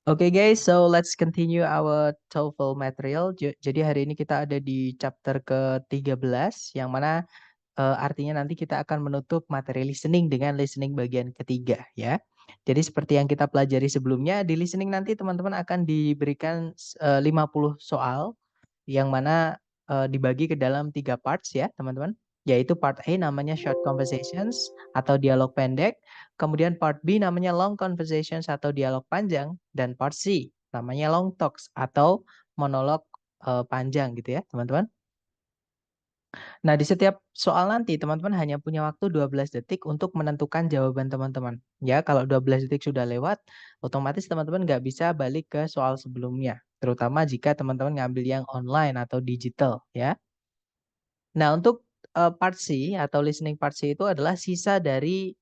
Oke guys, so let's continue our TOEFL material. Jadi hari ini kita ada di chapter ke-13 yang mana artinya nanti kita akan menutup materi listening dengan listening bagian ketiga ya. Jadi seperti yang kita pelajari sebelumnya, di listening nanti teman-teman akan diberikan 50 soal yang mana dibagi ke dalam 3 parts ya, teman-teman. Yaitu part A namanya short conversations atau dialog pendek, kemudian part B namanya long conversations atau dialog panjang, dan part C namanya long talks atau monolog panjang gitu ya, teman-teman. Nah, di setiap soal nanti teman-teman hanya punya waktu 12 detik untuk menentukan jawaban teman-teman. Ya, kalau 12 detik sudah lewat, otomatis teman-teman nggak bisa balik ke soal sebelumnya. Terutama jika teman-teman ngambil yang online atau digital ya. Nah, untuk part C atau listening part C itu adalah sisa dari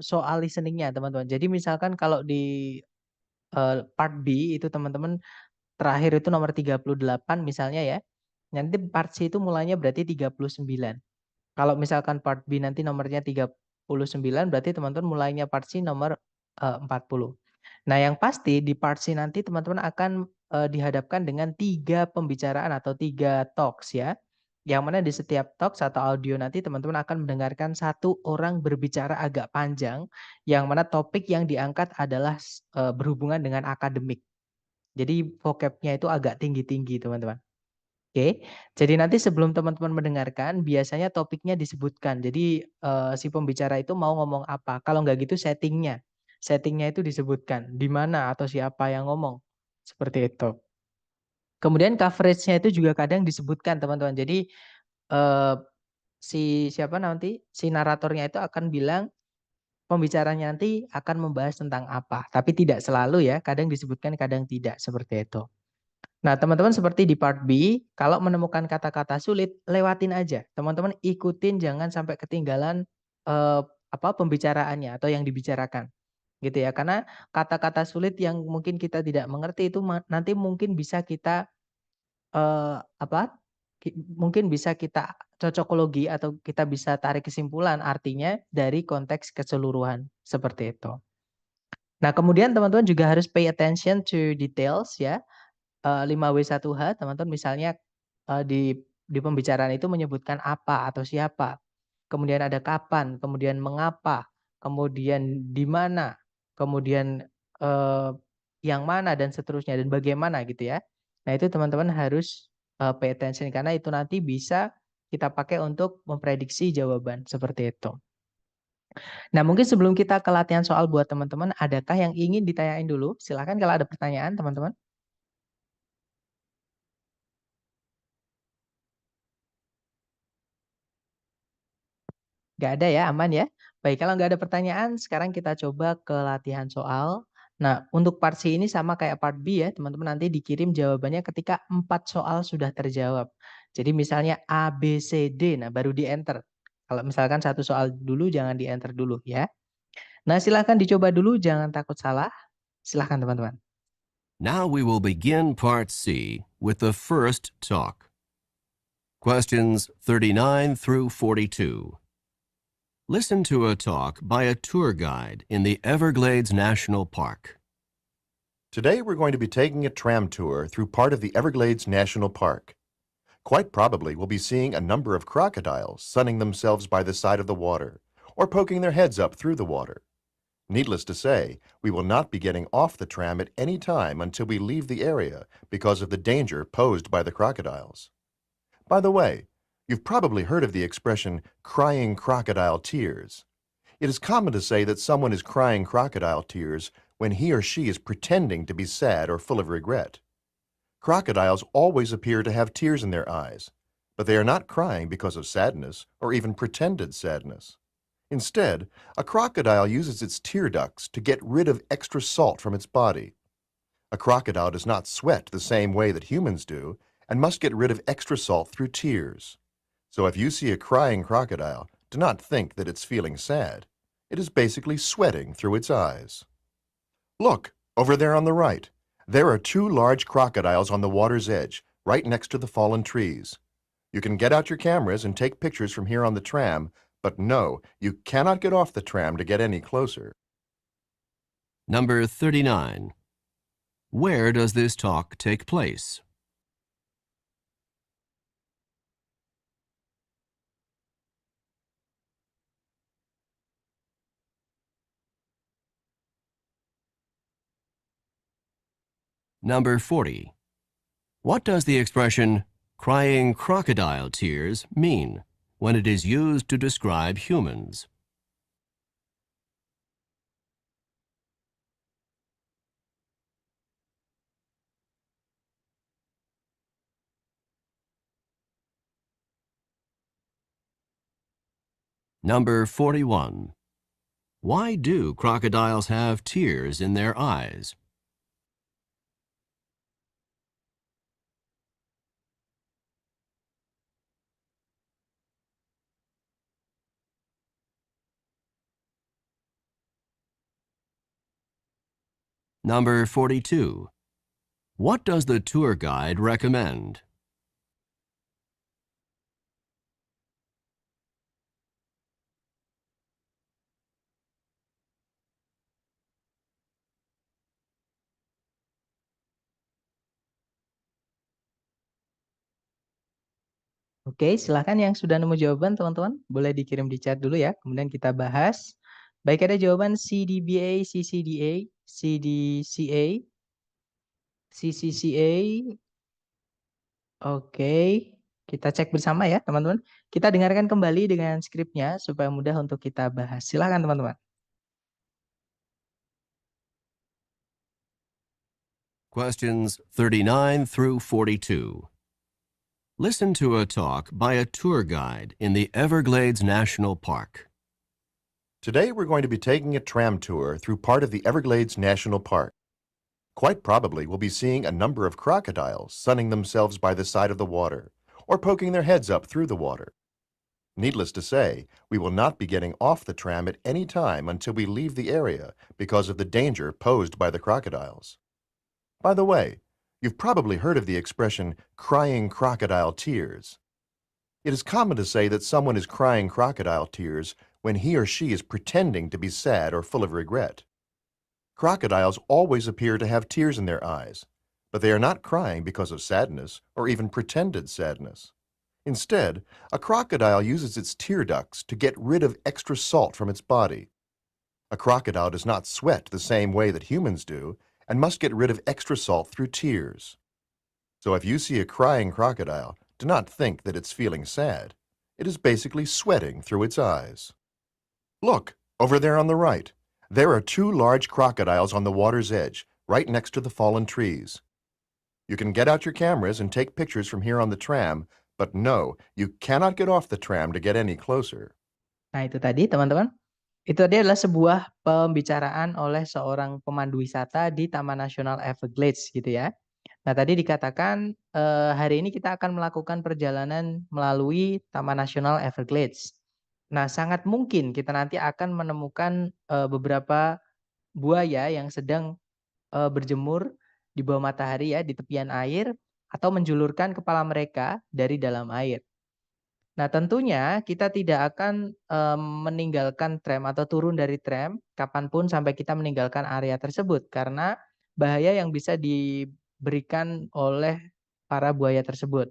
soal listeningnya teman-teman. Jadi misalkan kalau di part B itu teman-teman terakhir itu nomor 38 misalnya ya. Nanti part C itu mulainya berarti 39. Kalau misalkan part B nanti nomornya 39 berarti teman-teman mulainya part C nomor 40. Nah, yang pasti di part C nanti teman-teman akan dihadapkan dengan 3 pembicaraan atau 3 talks ya. Yang mana di setiap talks atau audio nanti teman-teman akan mendengarkan satu orang berbicara agak panjang, yang mana topik yang diangkat adalah berhubungan dengan akademik. Jadi vocabnya itu agak tinggi-tinggi teman-teman. Oke, jadi nanti sebelum teman-teman mendengarkan, biasanya topiknya disebutkan. Jadi si pembicara itu mau ngomong apa. Kalau nggak gitu settingnya. Settingnya itu disebutkan. Di mana atau siapa yang ngomong. Seperti itu. Kemudian coveragenya itu juga kadang disebutkan teman-teman. Jadi eh, si siapa nanti, si naratornya itu akan bilang pembicaranya nanti akan membahas tentang apa. Tapi tidak selalu ya, kadang disebutkan, kadang tidak. Seperti itu. Nah, teman-teman seperti di part B, kalau menemukan kata-kata sulit, lewatin aja. Teman-teman ikutin, jangan sampai ketinggalan eh, pembicaraannya atau yang dibicarakan. Gitu ya. Karena kata-kata sulit yang mungkin kita tidak mengerti itu nanti mungkin bisa kita eh, apa? Mungkin bisa kita cocokologi atau kita bisa tarik kesimpulan artinya dari konteks keseluruhan seperti itu. Nah, kemudian teman-teman juga harus pay attention to details ya. 5W1H teman-teman misalnya di pembicaraan itu menyebutkan apa atau siapa, kemudian ada kapan, kemudian mengapa, kemudian di mana, kemudian eh, yang mana dan seterusnya dan bagaimana gitu ya. Nah, itu teman-teman harus pay attention karena itu nanti bisa kita pakai untuk memprediksi jawaban seperti itu. Nah, mungkin sebelum kita ke latihan soal buat teman-teman, adakah yang ingin ditanyain dulu? Silakan kalau ada pertanyaan, teman-teman. Nggak ada ya, aman ya. Baik, kalau nggak ada pertanyaan, sekarang kita coba ke latihan soal. Nah, untuk part C ini sama kayak part B ya, teman-teman nanti dikirim jawabannya ketika 4 soal sudah terjawab. Jadi misalnya A, B, C, D, nah baru di-enter. Kalau misalkan satu soal dulu, jangan di-enter dulu ya. Nah, silahkan dicoba dulu, jangan takut salah. Silahkan teman-teman. Now we will begin part C with the first talk. Questions 39 through 42. Listen to a talk by a tour guide in the Everglades National Park. Today we're going to be taking a tram tour through part of the Everglades National Park. Quite probably we'll be seeing a number of crocodiles sunning themselves by the side of the water or poking their heads up through the water. Needless to say, we will not be getting off the tram at any time until we leave the area because of the danger posed by the crocodiles. By the way, you've probably heard of the expression crying crocodile tears. It is common to say that someone is crying crocodile tears when he or she is pretending to be sad or full of regret. Crocodiles always appear to have tears in their eyes, but they are not crying because of sadness or even pretended sadness. Instead, a crocodile uses its tear ducts to get rid of extra salt from its body. A crocodile does not sweat the same way that humans do and must get rid of extra salt through tears. So if you see a crying crocodile, do not think that it's feeling sad. It is basically sweating through its eyes. Look, over there on the right. There are 2 large crocodiles on the water's edge, right next to the fallen trees. You can get out your cameras and take pictures from here on the tram, but no, you cannot get off the tram to get any closer. Number 39. Where does this talk take place? Number 40. What does the expression crying crocodile tears mean when it is used to describe humans? Number 41. Why do crocodiles have tears in their eyes? Number 42. What does the tour guide recommend? Oke, silahkan yang sudah nemu jawaban teman-teman, boleh dikirim di chat dulu ya, kemudian kita bahas. Baik, ada jawaban CDBA, CCDA, CDCA, CCCA. Oke, kita cek bersama ya teman-teman. Kita dengarkan kembali dengan skripnya supaya mudah untuk kita bahas. Silahkan teman-teman. Questions 39 through 42. Listen to a talk by a tour guide in the Everglades National Park. Today we're going to be taking a tram tour through part of the Everglades National Park. Quite probably we'll be seeing a number of crocodiles sunning themselves by the side of the water or poking their heads up through the water. Needless to say, we will not be getting off the tram at any time until we leave the area because of the danger posed by the crocodiles. By the way, you've probably heard of the expression crying crocodile tears. It is common to say that someone is crying crocodile tears when he or she is pretending to be sad or full of regret. Crocodiles always appear to have tears in their eyes, but they are not crying because of sadness or even pretended sadness. Instead, a crocodile uses its tear ducts to get rid of extra salt from its body. A crocodile does not sweat the same way that humans do and must get rid of extra salt through tears. So if you see a crying crocodile, do not think that it's feeling sad. It is basically sweating through its eyes. Look, over there on the right. There are two large crocodiles on the water's edge, right next to the fallen trees. You can get out your cameras and take pictures from here on the tram, but no, you cannot get off the tram to get any closer. Nah, itu tadi teman-teman. Itu tadi adalah sebuah pembicaraan oleh seorang pemandu wisata di Taman Nasional Everglades gitu ya. Nah, tadi dikatakan hari ini kita akan melakukan perjalanan melalui Taman Nasional Everglades. Nah, sangat mungkin kita nanti akan menemukan beberapa buaya yang sedang berjemur di bawah matahari ya di tepian air atau menjulurkan kepala mereka dari dalam air. Nah, tentunya kita tidak akan meninggalkan tram atau turun dari tram kapanpun sampai kita meninggalkan area tersebut karena bahaya yang bisa diberikan oleh para buaya tersebut.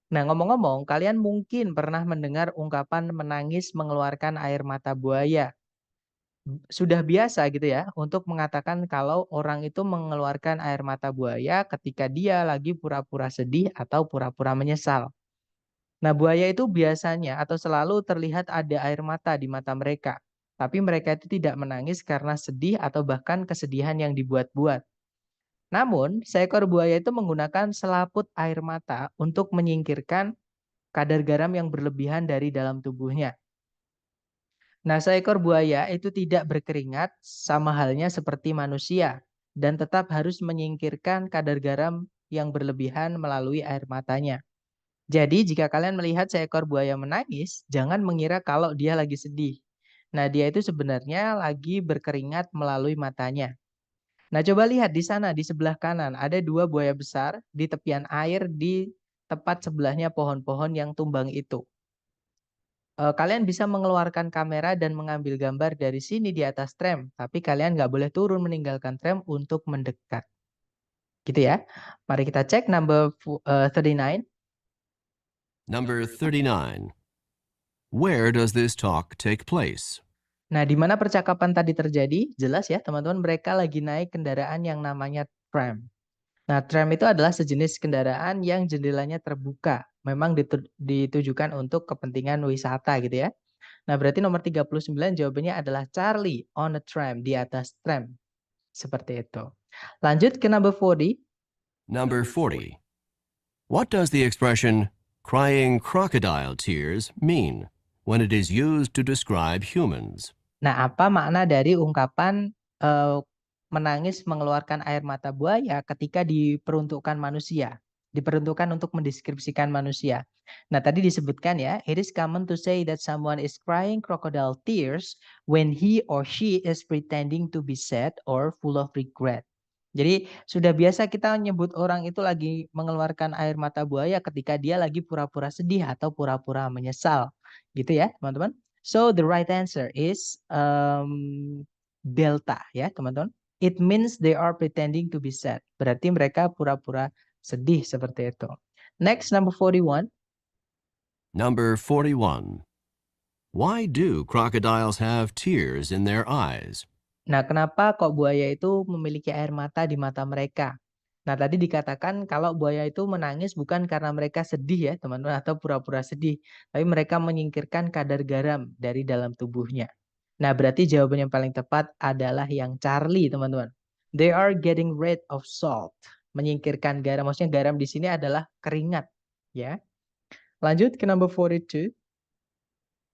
Nah, ngomong-ngomong, kalian mungkin pernah mendengar ungkapan menangis mengeluarkan air mata buaya. Sudah biasa gitu ya untuk mengatakan kalau orang itu mengeluarkan air mata buaya ketika dia lagi pura-pura sedih atau pura-pura menyesal. Nah, buaya itu biasanya atau selalu terlihat ada air mata di mata mereka. Tapi mereka itu tidak menangis karena sedih atau bahkan kesedihan yang dibuat-buat. Namun, seekor buaya itu menggunakan selaput air mata untuk menyingkirkan kadar garam yang berlebihan dari dalam tubuhnya. Nah, seekor buaya itu tidak berkeringat sama halnya seperti manusia dan tetap harus menyingkirkan kadar garam yang berlebihan melalui air matanya. Jadi jika kalian melihat seekor buaya menangis, jangan mengira kalau dia lagi sedih. Nah, dia itu sebenarnya lagi berkeringat melalui matanya. Nah, coba lihat di sana di sebelah kanan ada dua buaya besar di tepian air di tepat sebelahnya pohon-pohon yang tumbang itu. Kalian bisa mengeluarkan kamera dan mengambil gambar dari sini di atas tram, tapi kalian nggak boleh turun meninggalkan tram untuk mendekat. Gitu ya. Mari kita cek number 39. Number 39. Where does this talk take place? Nah, di mana percakapan tadi terjadi? Jelas ya, teman-teman, mereka lagi naik kendaraan yang namanya tram. Nah, tram itu adalah sejenis kendaraan yang jendelanya terbuka. Memang ditujukan untuk kepentingan wisata gitu ya. Nah, berarti nomor 39 jawabannya adalah Charlie on a tram, di atas tram. Seperti itu. Lanjut ke number 40. Number 40. What does the expression crying crocodile tears mean when it is used to describe humans? Nah, apa makna dari ungkapan menangis mengeluarkan air mata buaya ketika diperuntukkan manusia? Diperuntukkan untuk mendeskripsikan manusia. Nah, tadi disebutkan ya, it is common to say that someone is crying crocodile tears when he or she is pretending to be sad or full of regret. Jadi sudah biasa kita menyebut orang itu lagi mengeluarkan air mata buaya ketika dia lagi pura-pura sedih atau pura-pura menyesal. Gitu ya, teman-teman. So the right answer is delta ya, teman-teman. It means they are pretending to be sad. Berarti mereka pura-pura sedih seperti itu. Next, number 41. Number 41. Why do crocodiles have tears in their eyes? Nah, kenapa kok buaya itu memiliki air mata di mata mereka? Nah, tadi dikatakan kalau buaya itu menangis bukan karena mereka sedih ya, teman-teman, atau pura-pura sedih, tapi mereka menyingkirkan kadar garam dari dalam tubuhnya. Nah, berarti jawaban yang paling tepat adalah yang Charlie, teman-teman. They are getting rid of salt. Menyingkirkan garam, maksudnya garam di sini adalah keringat, ya. Lanjut ke number 42.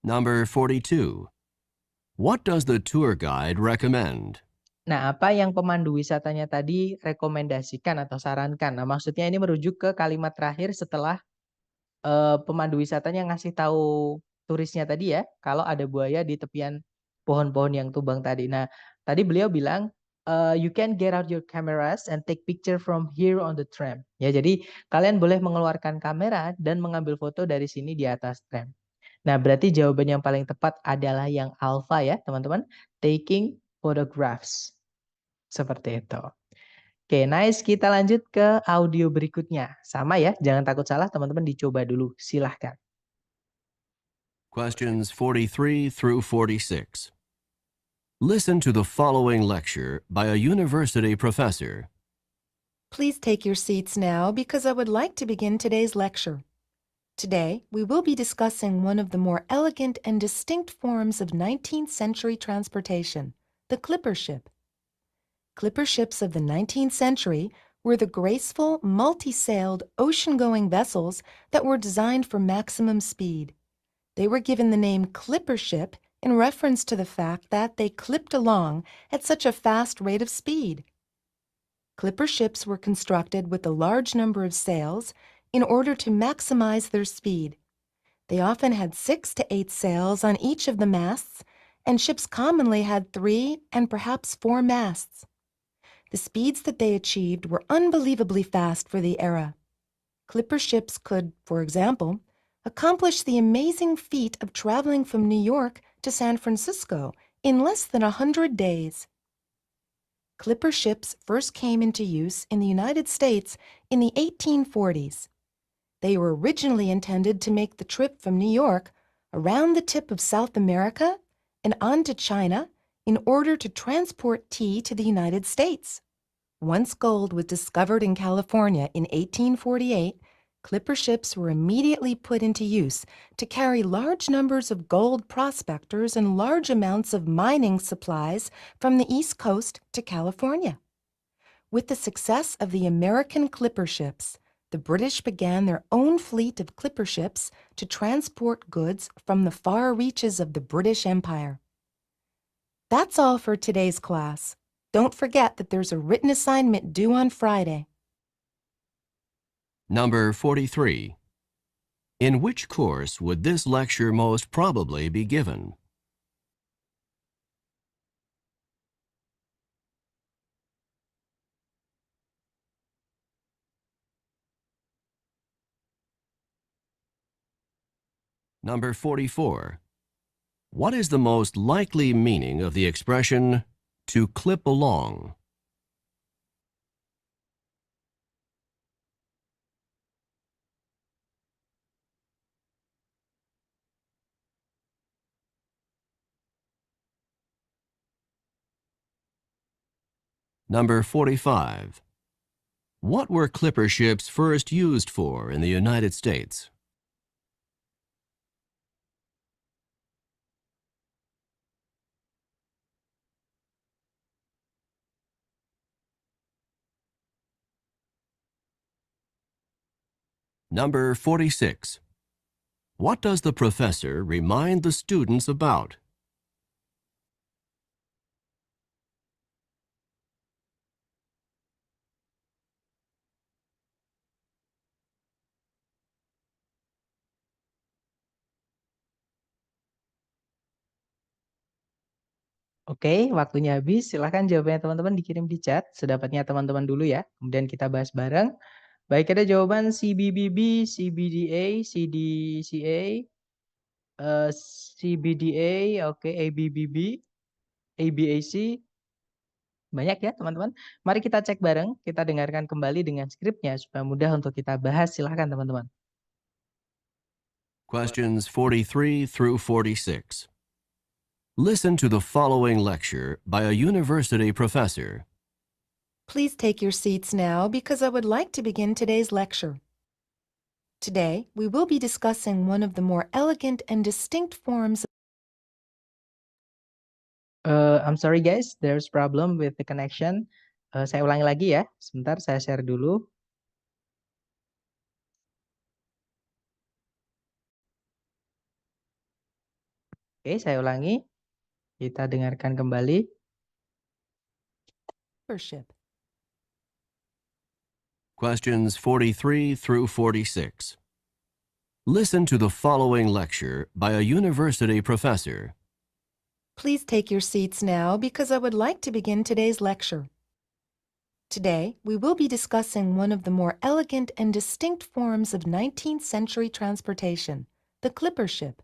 Number 42. What does the tour guide recommend? Nah, apa yang pemandu wisatanya tadi rekomendasikan atau sarankan? Nah, maksudnya ini merujuk ke kalimat terakhir setelah pemandu wisatanya ngasih tahu turisnya tadi ya, kalau ada buaya di tepian pohon-pohon yang tumbang tadi. Nah, tadi beliau bilang, you can get out your cameras and take picture from here on the tram. Ya, jadi kalian boleh mengeluarkan kamera dan mengambil foto dari sini di atas tram. Nah, berarti jawaban yang paling tepat adalah yang alpha ya, teman-teman. Taking photographs. Seperti itu. Oke, nice. Kita lanjut ke audio berikutnya. Sama ya, jangan takut salah, teman-teman dicoba dulu. Silahkan. Questions 43 through 46. Listen to the following lecture by a university professor. Please take your seats now because I would like to begin today's lecture. Today, we will be discussing one of the more elegant and distinct forms of 19th century transportation, the clipper ship. Clipper ships of the 19th century were the graceful, multi-sailed, ocean-going vessels that were designed for maximum speed. They were given the name clipper ship in reference to the fact that they clipped along at such a fast rate of speed. Clipper ships were constructed with a large number of sails in order to maximize their speed. They often had 6 to 8 sails on each of the masts, and ships commonly had 3 and perhaps 4 masts. The speeds that they achieved were unbelievably fast for the era. Clipper ships could, for example, accomplish the amazing feat of traveling from New York to San Francisco in less than 100 days. Clipper ships first came into use in the United States in the 1840s. They were originally intended to make the trip from New York around the tip of South America and on to China in order to transport tea to the United States. Once gold was discovered in California in 1848, clipper ships were immediately put into use to carry large numbers of gold prospectors and large amounts of mining supplies from the East Coast to California. With the success of the American clipper ships, the British began their own fleet of clipper ships to transport goods from the far reaches of the British Empire. That's all for today's class. Don't forget that there's a written assignment due on Friday. Number 43. In which course would this lecture most probably be given? Number 44. What is the most likely meaning of the expression to clip along? Number 45. What were clipper ships first used for in the United States? Number 46. What does the professor remind the students about? Oke, waktunya habis. Silahkan jawabannya teman-teman dikirim di chat. Sedapatnya teman-teman dulu ya. Kemudian kita bahas bareng. Baik, ada jawaban CBBB, CBDA, CDCA, CBDA, oke, ABBB, ABAC. Banyak ya teman-teman. Mari kita cek bareng. Kita dengarkan kembali dengan skripnya supaya mudah untuk kita bahas. Silahkan teman-teman. Questions 43 through 46. Listen to the following lecture by a university professor. Please take your seats now because I would like to begin today's lecture. Today, we will be discussing one of the more elegant and distinct forms. I'm sorry guys, there's problem with the connection. Saya ulangi lagi ya. Sebentar, saya share dulu. Oke, saya ulangi. Kita dengarkan kembali. Membership. Questions 43 through 46. Listen to the following lecture by a university professor. Please take your seats now because I would like to begin today's lecture. Today, we will be discussing one of the more elegant and distinct forms of 19th century transportation, the clipper ship.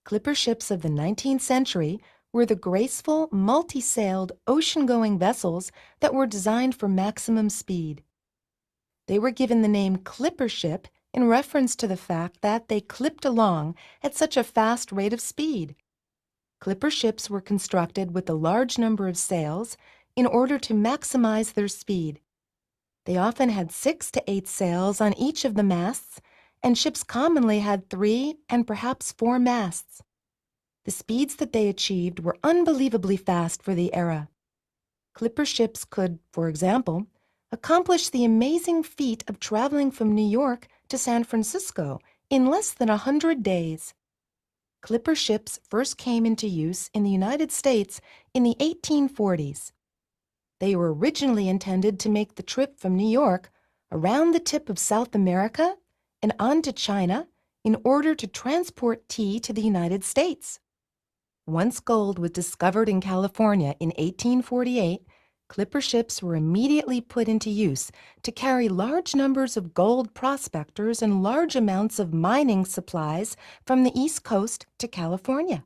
Clipper ships of the 19th century were the graceful, multi-sailed, ocean-going vessels that were designed for maximum speed. They were given the name clipper ship in reference to the fact that they clipped along at such a fast rate of speed. Clipper ships were constructed with a large number of sails in order to maximize their speed. They often had 6 to 8 sails on each of the masts, and ships commonly had 3 and perhaps 4 masts. The speeds that they achieved were unbelievably fast for the era. Clipper ships could, for example, accomplish the amazing feat of traveling from New York to San Francisco in less than 100 days. Clipper ships first came into use in the United States in the 1840s. They were originally intended to make the trip from New York around the tip of South America and on to China in order to transport tea to the United States. Once gold was discovered in California in 1848, clipper ships were immediately put into use to carry large numbers of gold prospectors and large amounts of mining supplies from the East Coast to California.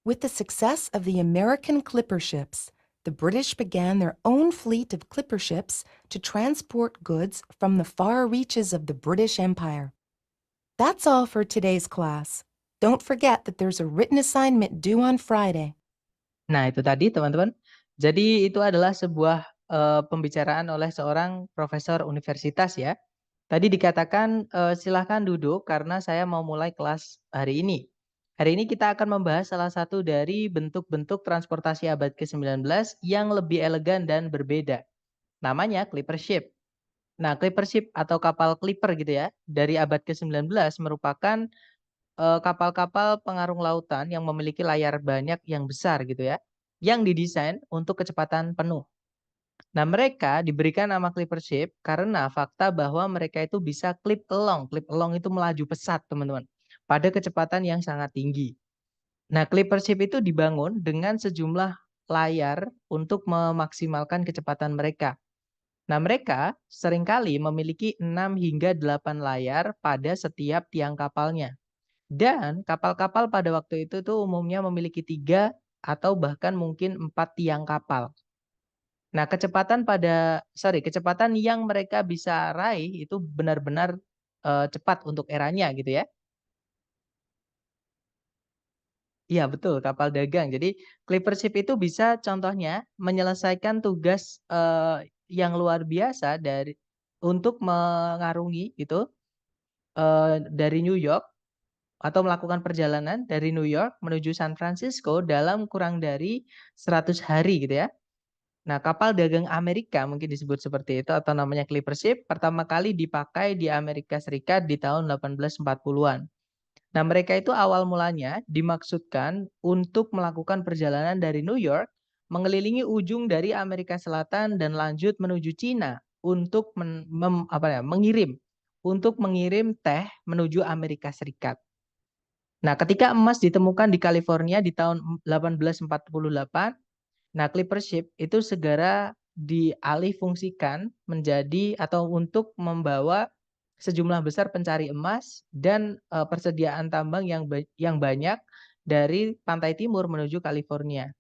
With the success of the American clipper ships, the British began their own fleet of clipper ships to transport goods from the far reaches of the British Empire. That's all for today's class. Don't forget that there's a written assignment due on Friday. Nah, itu tadi teman-teman. Jadi itu adalah sebuah pembicaraan oleh seorang profesor universitas ya. Tadi dikatakan silahkan duduk karena saya mau mulai kelas hari ini. Hari ini kita akan membahas salah satu dari bentuk-bentuk transportasi abad ke-19 yang lebih elegan dan berbeda. Namanya clipper ship. Nah, clipper ship atau kapal clipper gitu ya, dari abad ke-19 merupakan kapal-kapal pengarung lautan yang memiliki layar banyak yang besar gitu ya, yang didesain untuk kecepatan penuh. Nah, mereka diberikan nama clipper ship karena fakta bahwa mereka itu bisa clip along. Clip along itu melaju pesat, teman-teman, pada kecepatan yang sangat tinggi. Nah, clipper ship itu dibangun dengan sejumlah layar untuk memaksimalkan kecepatan mereka. Nah, mereka seringkali memiliki 6 hingga 8 layar pada setiap tiang kapalnya. Dan kapal-kapal pada waktu itu tuh umumnya memiliki 3 atau bahkan mungkin 4 tiang kapal. Nah, kecepatan yang mereka bisa raih itu benar-benar cepat untuk eranya gitu ya. Iya betul, kapal dagang. Jadi clipper ship itu bisa contohnya menyelesaikan tugas, yang luar biasa untuk mengarungi gitu, dari New York atau melakukan perjalanan dari New York menuju San Francisco dalam kurang dari 100 hari gitu ya. Nah, kapal dagang Amerika mungkin disebut seperti itu atau namanya clipper ship pertama kali dipakai di Amerika Serikat di tahun 1840-an. Nah, mereka itu awal mulanya dimaksudkan untuk melakukan perjalanan dari New York, mengelilingi ujung dari Amerika Selatan dan lanjut menuju Cina untuk mengirim teh menuju Amerika Serikat. Nah, ketika emas ditemukan di California di tahun 1848, nah clipper ship itu segera dialihfungsikan menjadi atau untuk membawa sejumlah besar pencari emas dan, persediaan tambang yang banyak dari pantai timur menuju California.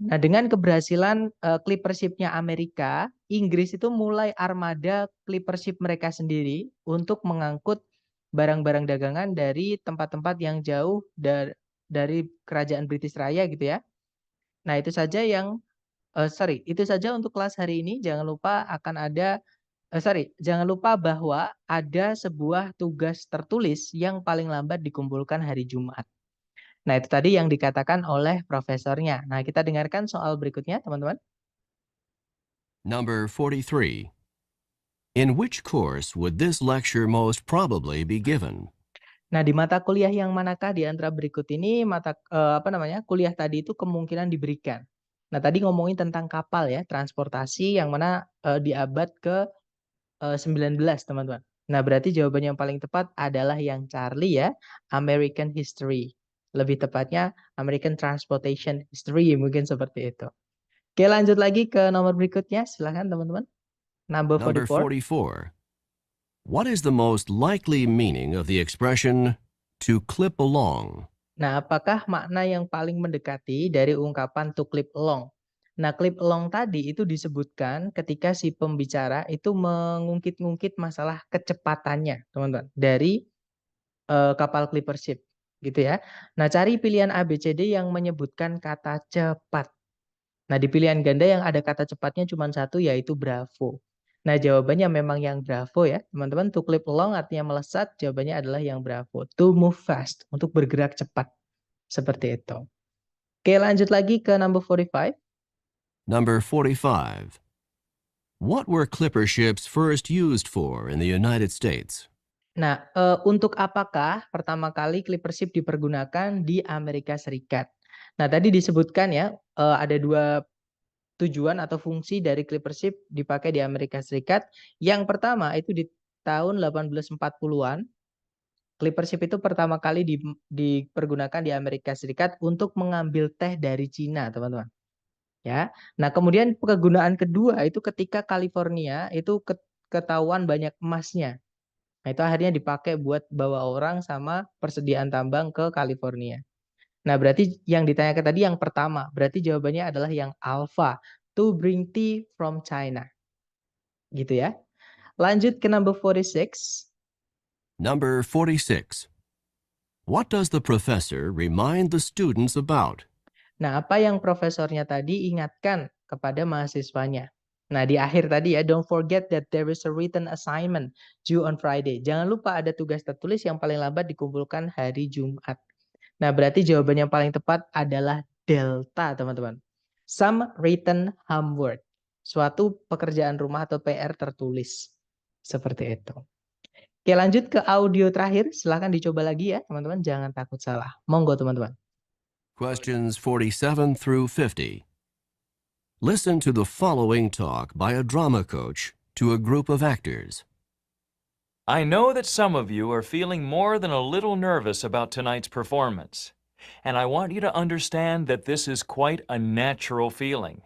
Nah, dengan keberhasilan, clipper ship-nya Amerika, Inggris itu mulai armada clipper ship mereka sendiri untuk mengangkut barang-barang dagangan dari tempat-tempat yang jauh dari kerajaan British Raya gitu ya. Nah, itu saja untuk kelas hari ini. Jangan lupa bahwa ada sebuah tugas tertulis yang paling lambat dikumpulkan hari Jumat. Nah, itu tadi yang dikatakan oleh profesornya. Nah, kita dengarkan soal berikutnya, teman-teman. Number 43. In which course would this lecture most probably be given? Nah, di mata kuliah yang manakah di antara berikut ini kuliah tadi itu kemungkinan diberikan. Nah, tadi ngomongin tentang kapal ya, transportasi yang mana di abad ke 19, teman-teman. Nah, berarti jawaban yang paling tepat adalah yang Charlie ya, American History. Lebih tepatnya American Transportation History, mungkin seperti itu. Oke, lanjut lagi ke nomor berikutnya. Silakan teman-teman. Number Number 44. 44. What is the most likely meaning of the expression to clip along? Nah, apakah makna yang paling mendekati dari ungkapan to clip along? Nah, clip along tadi itu disebutkan ketika si pembicara itu mengungkit-ungkit masalah kecepatannya, teman-teman, dari kapal clipper ship, gitu ya. Nah, cari pilihan A, B, C, D yang menyebutkan kata cepat. Nah, di pilihan ganda yang ada kata cepatnya cuma satu, yaitu bravo. Nah, jawabannya memang yang bravo ya, teman-teman. To clip along artinya melesat, jawabannya adalah yang bravo. To move fast, untuk bergerak cepat. Seperti itu. Oke, lanjut lagi ke number 45. Number 45. What were clipper ships first used for in the United States? Nah, untuk apakah pertama kali clipper ship dipergunakan di Amerika Serikat? Nah, tadi disebutkan ya, ada dua tujuan atau fungsi dari clipper ship dipakai di Amerika Serikat. Yang pertama itu di tahun 1840-an, clipper ship itu pertama kali dipergunakan di Amerika Serikat untuk mengambil teh dari Cina, teman-teman. Ya. Nah, kemudian kegunaan kedua itu ketika California itu ketahuan banyak emasnya. Nah, itu akhirnya dipakai buat bawa orang sama persediaan tambang ke California. Nah, berarti yang ditanyakan tadi yang pertama, berarti jawabannya adalah yang alpha, to bring tea from China. Gitu ya. Lanjut ke number 46. Number 46. What does the professor remind the students about? Nah, apa yang profesornya tadi ingatkan kepada mahasiswanya? Nah, di akhir tadi ya, don't forget that there is a written assignment due on Friday. Jangan lupa ada tugas tertulis yang paling lambat dikumpulkan hari Jumat. Nah, berarti jawaban yang paling tepat adalah delta, teman-teman. Some written homework. Suatu pekerjaan rumah atau PR tertulis. Seperti itu. Oke, lanjut ke audio terakhir. Silahkan dicoba lagi ya, teman-teman. Jangan takut salah. Monggo, teman-teman. Questions 47 through 50. Listen to the following talk by a drama coach to a group of actors. I know that some of you are feeling more than a little nervous about tonight's performance, and I want you to understand that this is quite a natural feeling.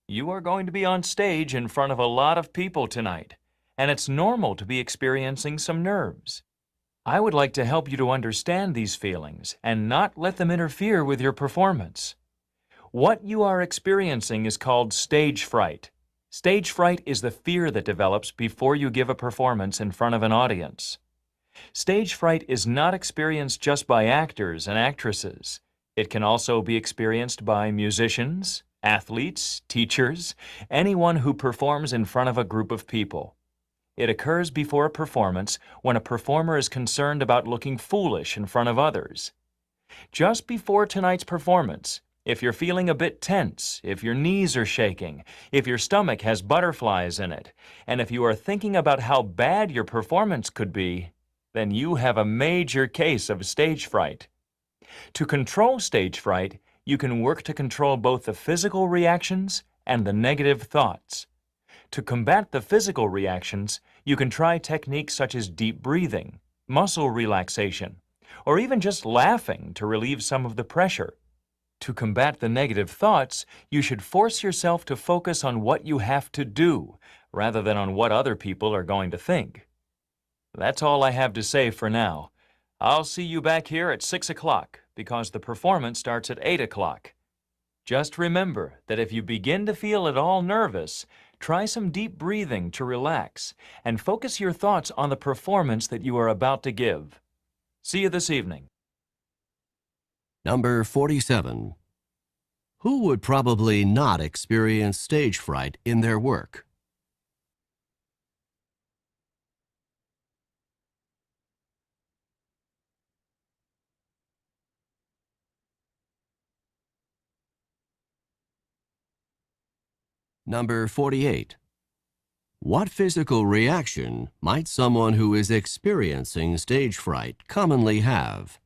You are going to be on stage in front of a lot of people tonight, and it's normal to be experiencing some nerves. I would like to help you to understand these feelings and not let them interfere with your performance. What you are experiencing is called stage fright. Stage fright is the fear that develops before you give a performance in front of an audience. Stage fright is not experienced just by actors and actresses. It can also be experienced by musicians, athletes, teachers, anyone who performs in front of a group of people. It occurs before a performance when a performer is concerned about looking foolish in front of others. Just before tonight's performance, if you're feeling a bit tense, if your knees are shaking, if your stomach has butterflies in it, and if you are thinking about how bad your performance could be, then you have a major case of stage fright. To control stage fright, you can work to control both the physical reactions and the negative thoughts. To combat the physical reactions, you can try techniques such as deep breathing, muscle relaxation, or even just laughing to relieve some of the pressure. To combat the negative thoughts, you should force yourself to focus on what you have to do, rather than on what other people are going to think. That's all I have to say for now. I'll see you back here at 6 o'clock, because the performance starts at 8 o'clock. Just remember that if you begin to feel at all nervous, try some deep breathing to relax, and focus your thoughts on the performance that you are about to give. See you this evening. Number 47. Who would probably not experience stage fright in their work? Number 48. What physical reaction might someone who is experiencing stage fright commonly have?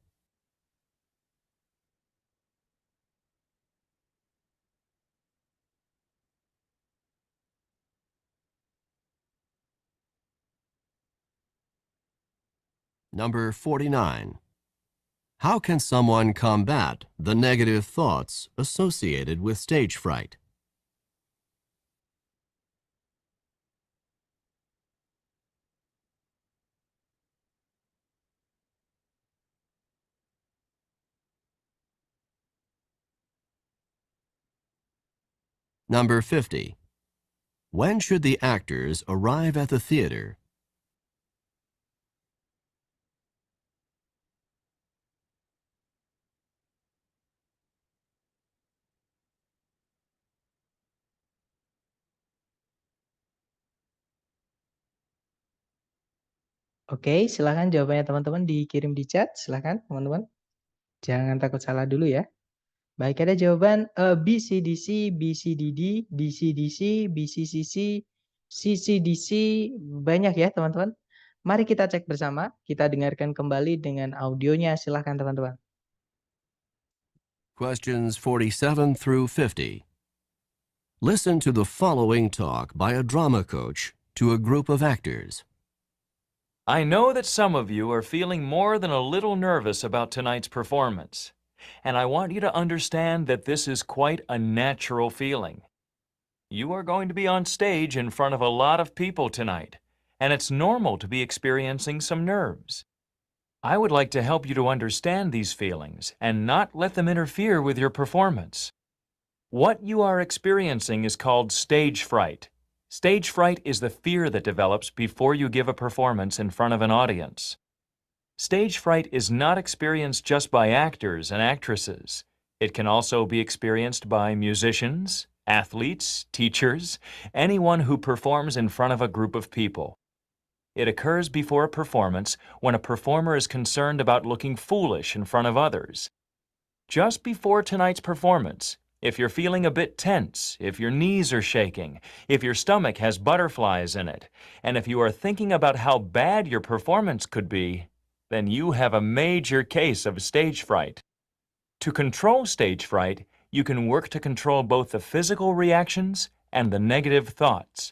Number 49. How can someone combat the negative thoughts associated with stage fright? Number 50. When should the actors arrive at the theater? Oke, silakan jawabannya teman-teman dikirim di chat, silakan teman-teman. Jangan takut salah dulu ya. Baik, ada jawaban BCDC, BCDD, DCDC, BCCC, CCDC, banyak ya teman-teman. Mari kita cek bersama, kita dengarkan kembali dengan audionya, silakan teman-teman. Questions 47 through 50. Listen to the following talk by a drama coach to a group of actors. I know that some of you are feeling more than a little nervous about tonight's performance, and I want you to understand that this is quite a natural feeling. You are going to be on stage in front of a lot of people tonight, and it's normal to be experiencing some nerves. I would like to help you to understand these feelings and not let them interfere with your performance. What you are experiencing is called stage fright. Stage fright is the fear that develops before you give a performance in front of an audience. Stage fright is not experienced just by actors and actresses. It can also be experienced by musicians, athletes, teachers, anyone who performs in front of a group of people. It occurs before a performance when a performer is concerned about looking foolish in front of others. Just before tonight's performance, if you're feeling a bit tense, if your knees are shaking, if your stomach has butterflies in it, and if you are thinking about how bad your performance could be, then you have a major case of stage fright. To control stage fright, you can work to control both the physical reactions and the negative thoughts.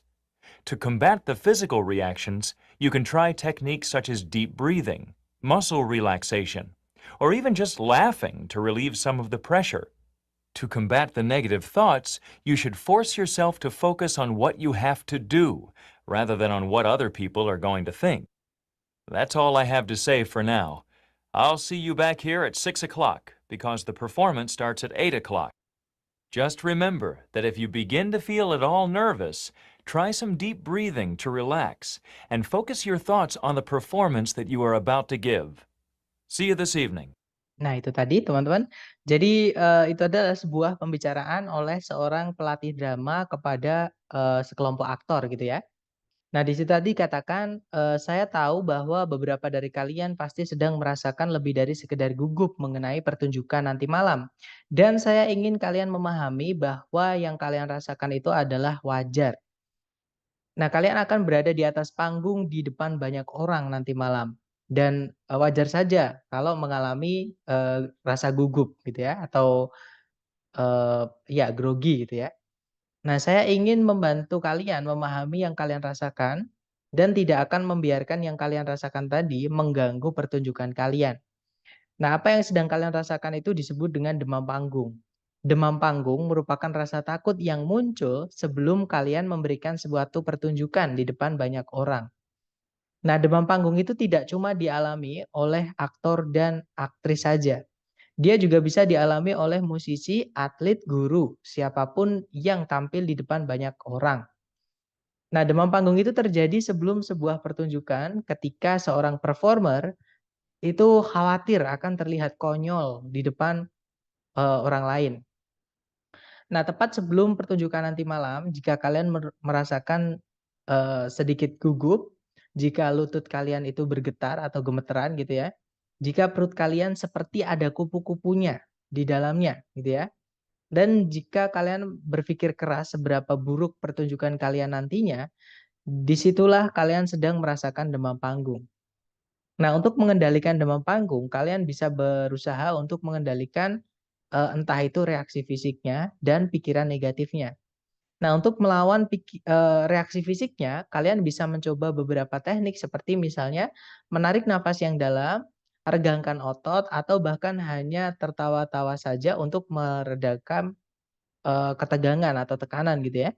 To combat the physical reactions, you can try techniques such as deep breathing, muscle relaxation, or even just laughing to relieve some of the pressure. To combat the negative thoughts, you should force yourself to focus on what you have to do, rather than on what other people are going to think. That's all I have to say for now. I'll see you back here at 6 o'clock, because the performance starts at 8 o'clock. Just remember that if you begin to feel at all nervous, try some deep breathing to relax, and focus your thoughts on the performance that you are about to give. See you this evening. Nah, itu tadi teman-teman. Jadi, itu adalah sebuah pembicaraan oleh seorang pelatih drama kepada, sekelompok aktor gitu ya. Nah, di situ tadi katakan, "Saya tahu bahwa beberapa dari kalian pasti sedang merasakan lebih dari sekedar gugup mengenai pertunjukan nanti malam. Dan saya ingin kalian memahami bahwa yang kalian rasakan itu adalah wajar. Nah, kalian akan berada di atas panggung di depan banyak orang nanti malam. Dan, wajar saja kalau mengalami, rasa gugup gitu ya atau, ya grogi gitu ya. Nah, saya ingin membantu kalian memahami yang kalian rasakan dan tidak akan membiarkan yang kalian rasakan tadi mengganggu pertunjukan kalian. Nah, apa yang sedang kalian rasakan itu disebut dengan demam panggung. Demam panggung merupakan rasa takut yang muncul sebelum kalian memberikan suatu pertunjukan di depan banyak orang. Nah, demam panggung itu tidak cuma dialami oleh aktor dan aktris saja. Dia juga bisa dialami oleh musisi, atlet, guru, siapapun yang tampil di depan banyak orang. Nah, demam panggung itu terjadi sebelum sebuah pertunjukan ketika seorang performer itu khawatir akan terlihat konyol di depan, orang lain. Nah, tepat sebelum pertunjukan nanti malam, jika kalian merasakan, sedikit gugup, jika lutut kalian itu bergetar atau gemeteran gitu ya, jika perut kalian seperti ada kupu-kupunya di dalamnya gitu ya, dan jika kalian berpikir keras seberapa buruk pertunjukan kalian nantinya, disitulah kalian sedang merasakan demam panggung. Nah, untuk mengendalikan demam panggung, kalian bisa berusaha untuk mengendalikan, entah itu reaksi fisiknya dan pikiran negatifnya. Nah, untuk melawan reaksi fisiknya, kalian bisa mencoba beberapa teknik seperti misalnya menarik nafas yang dalam, regangkan otot, atau bahkan hanya tertawa-tawa saja untuk meredakan, ketegangan atau tekanan gitu ya.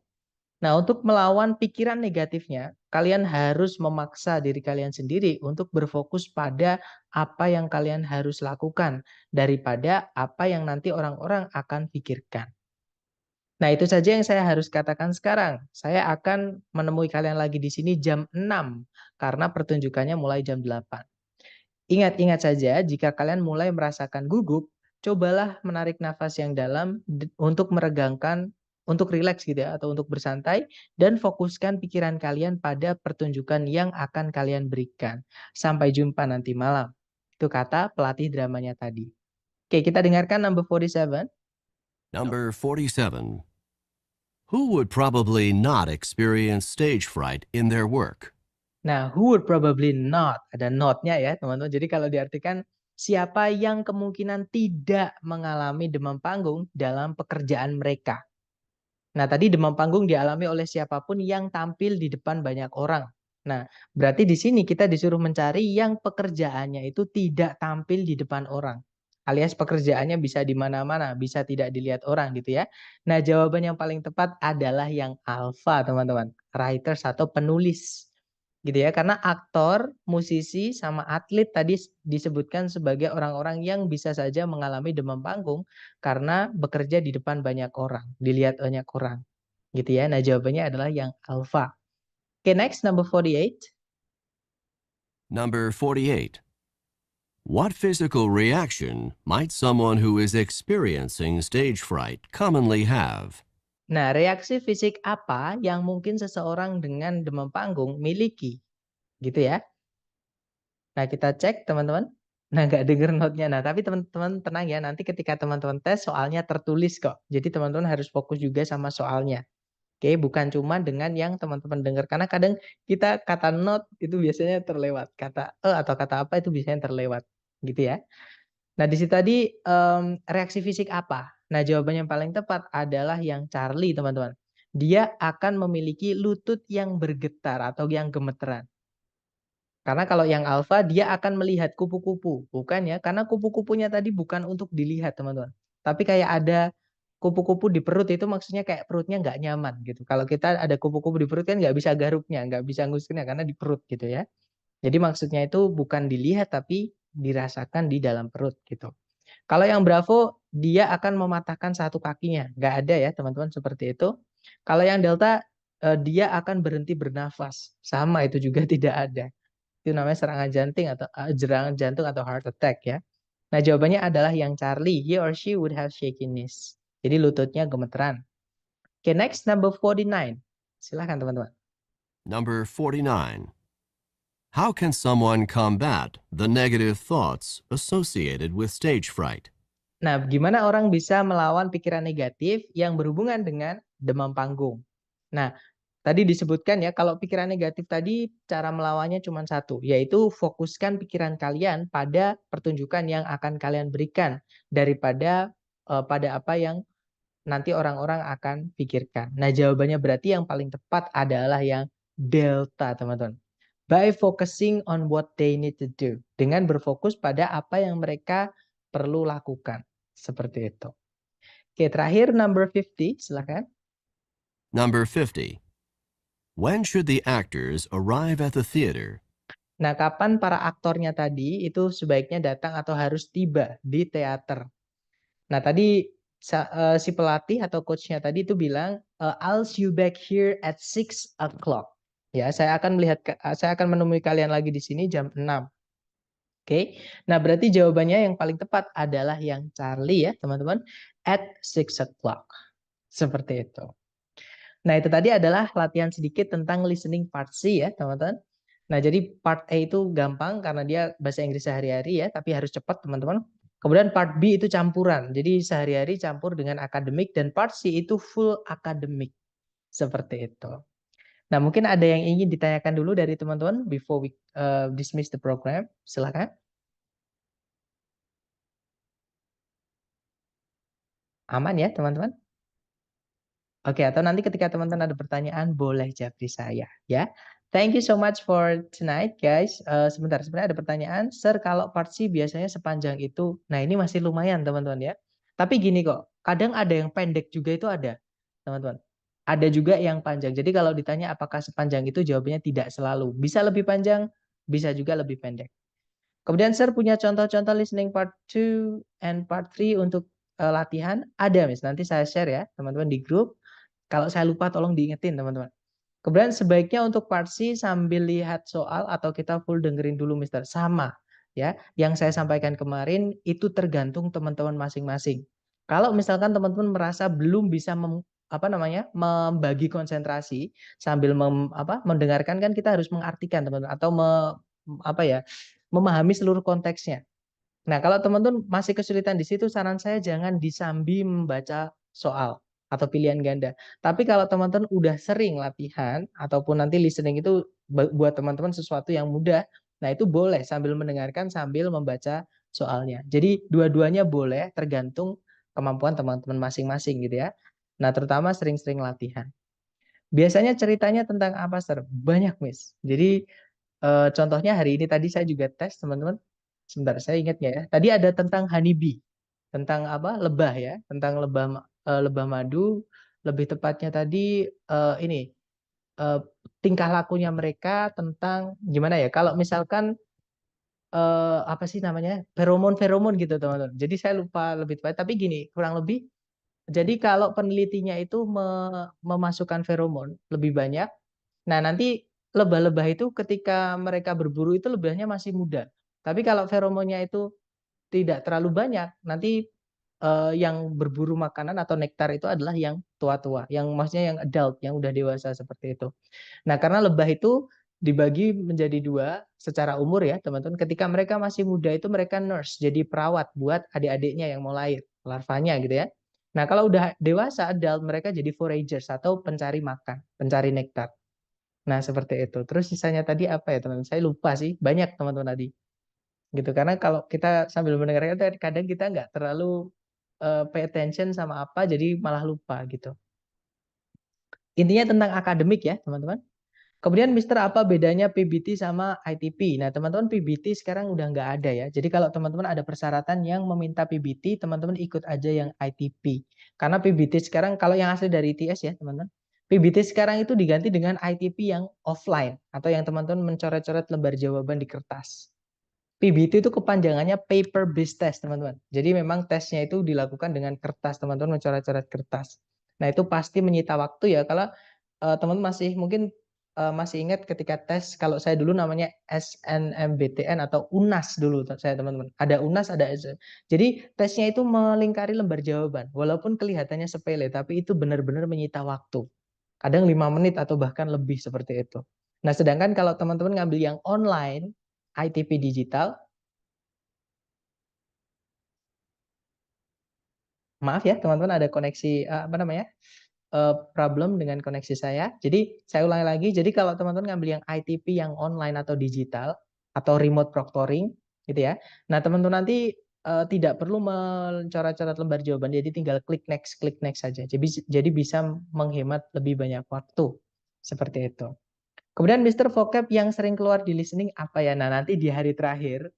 Nah, untuk melawan pikiran negatifnya, kalian harus memaksa diri kalian sendiri untuk berfokus pada apa yang kalian harus lakukan daripada apa yang nanti orang-orang akan pikirkan. Nah, itu saja yang saya harus katakan sekarang. Saya akan menemui kalian lagi di sini jam 6 karena pertunjukannya mulai jam 8. Ingat-ingat saja jika kalian mulai merasakan gugup, cobalah menarik nafas yang dalam untuk meregangkan, untuk rileks gitu ya, atau untuk bersantai dan fokuskan pikiran kalian pada pertunjukan yang akan kalian berikan. Sampai jumpa nanti malam. Itu kata pelatih dramanya tadi. Oke, kita dengarkan number 47. Number 47. Who would probably not experience stage fright in their work? Nah, who would probably not, ada not-nya ya teman-teman. Jadi kalau diartikan siapa yang kemungkinan tidak mengalami demam panggung dalam pekerjaan mereka. Nah, tadi demam panggung dialami oleh siapapun yang tampil di depan banyak orang. Nah, berarti di sini kita disuruh mencari yang pekerjaannya itu tidak tampil di depan orang. Alias pekerjaannya bisa di mana-mana, bisa tidak dilihat orang gitu ya. Nah, jawaban yang paling tepat adalah yang alfa, teman-teman. Writers atau penulis. Gitu ya, karena aktor, musisi, sama atlet tadi disebutkan sebagai orang-orang yang bisa saja mengalami demam panggung karena bekerja di depan banyak orang, dilihat banyak orang, gitu ya. Nah, jawabannya adalah yang alpha. Oke, next number 48. Number 48. What physical reaction might someone who is experiencing stage fright commonly have? Nah, reaksi fisik apa yang mungkin seseorang dengan demam panggung miliki, gitu ya. Nah, kita cek teman-teman. Nah, nggak denger note-nya. Nah, tapi teman-teman tenang ya, nanti ketika teman-teman tes soalnya tertulis kok. Jadi teman-teman harus fokus juga sama soalnya. Oke, bukan cuma dengan yang teman-teman dengar. Karena kadang kita kata not itu biasanya terlewat. Kata atau kata apa itu biasanya terlewat. Gitu ya. Nah, di situ tadi reaksi fisik apa? Nah, jawaban yang paling tepat adalah yang Charlie, teman-teman. Dia akan memiliki lutut yang bergetar atau yang gemeteran. Karena kalau yang alfa dia akan melihat kupu-kupu, bukan ya? Karena kupu-kupunya tadi bukan untuk dilihat, teman-teman. Tapi kayak ada kupu-kupu di perut itu maksudnya kayak perutnya nggak nyaman gitu. Kalau kita ada kupu-kupu di perut kan nggak bisa garuknya, nggak bisa ngusirnya karena di perut gitu ya. Jadi maksudnya itu bukan dilihat tapi dirasakan di dalam perut gitu. Kalau yang Bravo dia akan mematahkan satu kakinya, nggak ada ya teman-teman seperti itu. Kalau yang Delta dia akan berhenti bernafas, sama itu juga tidak ada. Itu namanya serangan jantung atau heart attack ya. Nah, jawabannya adalah yang Charlie. He or she would have shakiness. Jadi lututnya gemeteran. Oke, next number 49. Silahkan teman-teman. Number 49. How can someone combat the negative thoughts associated with stage fright? Nah, gimana orang bisa melawan pikiran negatif yang berhubungan dengan demam panggung? Nah, tadi disebutkan ya, kalau pikiran negatif tadi cara melawannya cuma satu, yaitu fokuskan pikiran kalian pada pertunjukan yang akan kalian berikan daripada pada apa yang nanti orang-orang akan pikirkan. Nah, jawabannya berarti yang paling tepat adalah yang delta, teman-teman. By focusing on what they need to do. Dengan berfokus pada apa yang mereka perlu lakukan. Seperti itu. Oke, terakhir number 50, silakan. Number 50. When should the actors arrive at the theater? Nah, kapan para aktornya tadi itu sebaiknya datang atau harus tiba di teater? Nah, tadi si pelatih atau coachnya tadi itu bilang, I'll see you back here at 6 o'clock. Ya, saya akan menemui kalian lagi di sini jam 6. Oke. Nah, berarti jawabannya yang paling tepat adalah yang Charlie ya, teman-teman. At 6 o'clock. Seperti itu. Nah, itu tadi adalah latihan sedikit tentang listening part C ya, teman-teman. Nah, jadi part A itu gampang karena dia bahasa Inggris sehari-hari ya, tapi harus cepat, teman-teman. Kemudian part B itu campuran. Jadi sehari-hari campur dengan akademik dan part C itu full akademik. Seperti itu. Nah, mungkin ada yang ingin ditanyakan dulu dari teman-teman before we dismiss the program. Silakan. Aman ya, teman-teman? Oke, atau nanti ketika teman-teman ada pertanyaan, boleh japri saya, ya. Thank you so much for tonight, guys. Sebenarnya ada pertanyaan. Sir, kalau part C biasanya sepanjang itu. Nah, ini masih lumayan, teman-teman, ya. Tapi gini kok, kadang ada yang pendek juga itu ada, teman-teman. Ada juga yang panjang. Jadi kalau ditanya apakah sepanjang itu, jawabannya tidak selalu. Bisa lebih panjang, bisa juga lebih pendek. Kemudian, Sir, punya contoh-contoh listening part 2 and part 3 untuk latihan? Ada, Miss. Nanti saya share ya, teman-teman, di grup. Kalau saya lupa tolong diingetin teman-teman. Kemudian sebaiknya untuk part C sambil lihat soal atau kita full dengerin dulu Mister. Sama ya. Yang saya sampaikan kemarin itu tergantung teman-teman masing-masing. Kalau misalkan teman-teman merasa belum bisa membagi konsentrasi sambil mendengarkan kan kita harus mengartikan teman-teman atau memahami seluruh konteksnya. Nah, kalau teman-teman masih kesulitan di situ, saran saya jangan disambi membaca soal atau pilihan ganda. Tapi kalau teman-teman udah sering latihan ataupun nanti listening itu buat teman-teman sesuatu yang mudah, nah itu boleh sambil mendengarkan sambil membaca soalnya. Jadi dua-duanya boleh tergantung kemampuan teman-teman masing-masing gitu ya. Nah, terutama sering-sering latihan. Biasanya ceritanya tentang apa, Sir? Banyak, Miss. Jadi contohnya hari ini tadi saya juga tes, teman-teman. Sebentar, saya ingat nggak ya? Tadi ada tentang honeybee, tentang apa? Lebah ya, tentang lebah madu. Lebih tepatnya tadi ini tingkah lakunya mereka tentang gimana ya? Kalau misalkan apa sih namanya? Feromon gitu, teman-teman. Jadi saya lupa lebih tepat. Tapi gini, kurang lebih. Jadi kalau penelitinya itu memasukkan feromon lebih banyak. Nah, nanti lebah-lebah itu ketika mereka berburu itu lebahnya masih muda. Tapi kalau feromonnya itu tidak terlalu banyak, nanti yang berburu makanan atau nektar itu adalah yang tua-tua, yang maksudnya yang adult, yang udah dewasa seperti itu. Nah, karena lebah itu dibagi menjadi dua secara umur ya, teman-teman. Ketika mereka masih muda itu mereka nurse, jadi perawat buat adik-adiknya yang mau lahir, larvanya gitu ya. Nah, kalau udah dewasa adult, mereka jadi foragers atau pencari makan, pencari nektar. Nah, seperti itu. Terus sisanya tadi apa ya, teman-teman? Saya lupa sih. Banyak, teman-teman tadi. Gitu. Karena kalau kita sambil mendengarkan kadang kita nggak terlalu pay attention sama apa, jadi malah lupa gitu. Intinya tentang akademik ya, teman-teman. Kemudian, Mister, apa bedanya PBT sama ITP? Nah, teman-teman, PBT sekarang udah nggak ada ya. Jadi kalau teman-teman ada persyaratan yang meminta PBT, teman-teman ikut aja yang ITP. Karena PBT sekarang, kalau yang asli dari ITS ya, teman-teman, PBT sekarang itu diganti dengan ITP yang offline. Atau yang teman-teman mencoret-coret lembar jawaban di kertas. PBT itu kepanjangannya paper based test, teman-teman. Jadi memang tesnya itu dilakukan dengan kertas, teman-teman mencoret-coret kertas. Nah, itu pasti menyita waktu ya. Kalau teman-teman masih mungkin masih ingat ketika tes kalau saya dulu namanya SNMPTN atau UNAS dulu saya teman-teman. Ada UNAS, ada jadi tesnya itu melingkari lembar jawaban. Walaupun kelihatannya sepele, tapi itu benar-benar menyita waktu. Kadang 5 menit atau bahkan lebih seperti itu. Nah, sedangkan kalau teman-teman ngambil yang online, ITP digital, maaf ya teman-teman ada koneksi apa namanya? Problem dengan koneksi saya. Jadi saya ulangi lagi. Jadi kalau teman-teman ngambil yang ITP yang online atau digital atau remote proctoring gitu ya. Nah, teman-teman nanti tidak perlu mencoret-coret lembar jawaban. Jadi tinggal klik next saja. Jadi bisa menghemat lebih banyak waktu. Seperti itu. Kemudian Mister Vocab yang sering keluar di listening apa ya? Nah, nanti di hari terakhir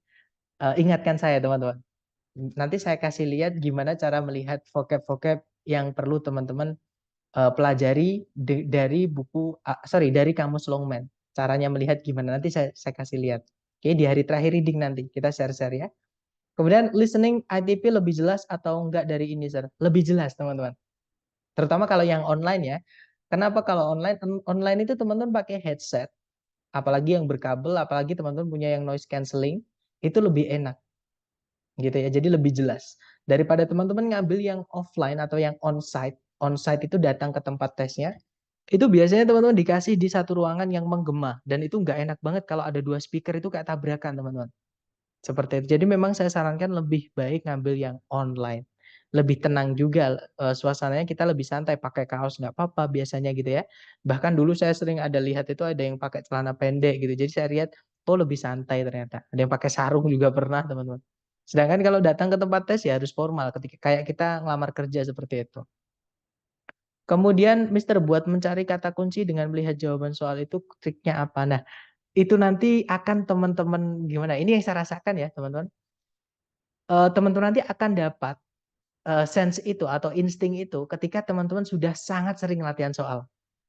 ingatkan saya teman-teman. Nanti saya kasih lihat gimana cara melihat vocab-vocab yang perlu teman-teman pelajari dari buku dari kamus Longman. Caranya melihat gimana nanti saya kasih lihat. Oke, di hari terakhir reading nanti kita share-share ya. Kemudian listening ITP lebih jelas atau enggak dari ini, Sir? Lebih jelas, teman-teman. Terutama kalau yang online ya. Kenapa kalau online? Online itu teman-teman pakai headset, apalagi yang berkabel, apalagi teman-teman punya yang noise cancelling, itu lebih enak. Gitu ya. Jadi lebih jelas. Daripada teman-teman ngambil yang offline atau yang onsite. Onsite itu datang ke tempat tesnya, itu biasanya teman-teman dikasih di satu ruangan yang menggema dan itu nggak enak banget kalau ada 2 speaker itu kayak tabrakan teman-teman. Seperti itu. Jadi memang saya sarankan lebih baik ngambil yang online. Lebih tenang juga suasananya kita lebih santai pakai kaos nggak apa-apa biasanya gitu ya. Bahkan dulu saya sering ada lihat itu ada yang pakai celana pendek gitu. Jadi saya lihat oh lebih santai ternyata. Ada yang pakai sarung juga pernah teman-teman. Sedangkan kalau datang ke tempat tes ya harus formal ketika kayak kita ngelamar kerja seperti itu. Kemudian Mister buat mencari kata kunci dengan melihat jawaban soal itu triknya apa? Nah, itu nanti akan teman-teman gimana? Ini yang saya rasakan ya, teman-teman. Teman-teman nanti akan dapat sense itu atau insting itu ketika teman-teman sudah sangat sering latihan soal.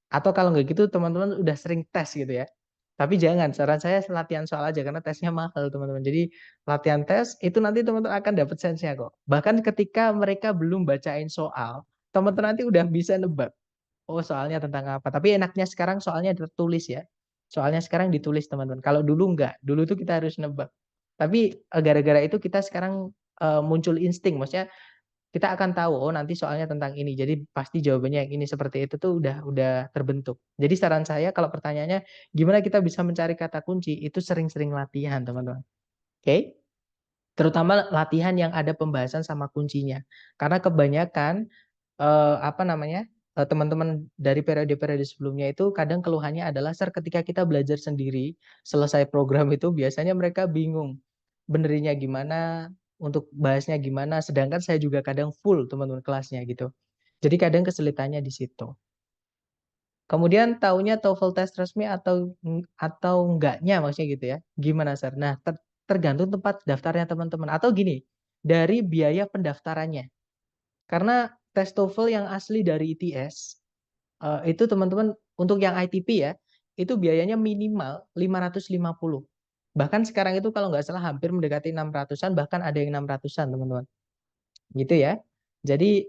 Atau kalau nggak gitu teman-teman udah sering tes gitu ya. Tapi jangan, saran saya latihan soal aja karena tesnya mahal, teman-teman. Jadi latihan tes itu nanti teman-teman akan dapat sense-nya kok. Bahkan ketika mereka belum bacain soal, teman-teman nanti udah bisa nebak. Oh, soalnya tentang apa. Tapi enaknya sekarang soalnya tertulis ya. Soalnya sekarang ditulis teman-teman. Kalau dulu enggak. Dulu tuh kita harus nebak. Tapi gara-gara itu kita sekarang muncul insting. Maksudnya kita akan tahu oh nanti soalnya tentang ini. Jadi pasti jawabannya yang ini seperti itu tuh udah terbentuk. Jadi saran saya kalau pertanyaannya gimana kita bisa mencari kata kunci itu sering-sering latihan teman-teman. Oke? Terutama latihan yang ada pembahasan sama kuncinya. Karena kebanyakan apa namanya, teman-teman dari periode-periode sebelumnya itu kadang keluhannya adalah, "Sir, ketika kita belajar sendiri, selesai program itu biasanya mereka bingung, benerinnya gimana, untuk bahasnya gimana." Sedangkan saya juga kadang full teman-teman kelasnya gitu. Jadi kadang kesulitannya di situ. Kemudian taunya TOEFL tes resmi atau enggaknya maksudnya gitu ya, gimana, Sir? Nah, tergantung tempat daftarnya teman-teman atau gini, dari biaya pendaftarannya. Karena tes TOEFL yang asli dari ITS, itu teman-teman untuk yang ITP ya, itu biayanya minimal 550. Bahkan sekarang itu kalau nggak salah hampir mendekati 600-an, bahkan ada yang 600-an teman-teman. Gitu ya. Jadi,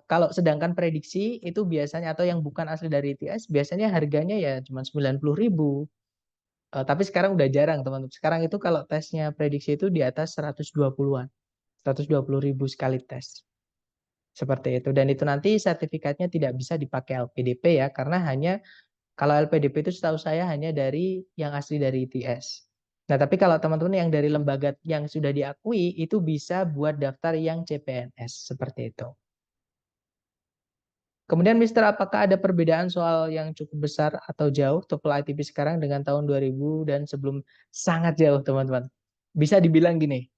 kalau sedangkan prediksi itu biasanya atau yang bukan asli dari ITS biasanya harganya ya cuma 90.000, tapi sekarang udah jarang teman-teman. Sekarang itu kalau tesnya prediksi itu di atas 120-an, 120.000 sekali tes. Seperti itu dan itu nanti sertifikatnya tidak bisa dipakai LPDP ya karena hanya kalau LPDP itu setahu saya hanya dari yang asli dari ITS. Nah, tapi kalau teman-teman yang dari lembaga yang sudah diakui itu bisa buat daftar yang CPNS seperti itu. Kemudian Mister, apakah ada perbedaan soal yang cukup besar atau jauh TOEFL ITP sekarang dengan tahun 2000 dan sebelum? Sangat jauh, teman-teman. Bisa dibilang gini,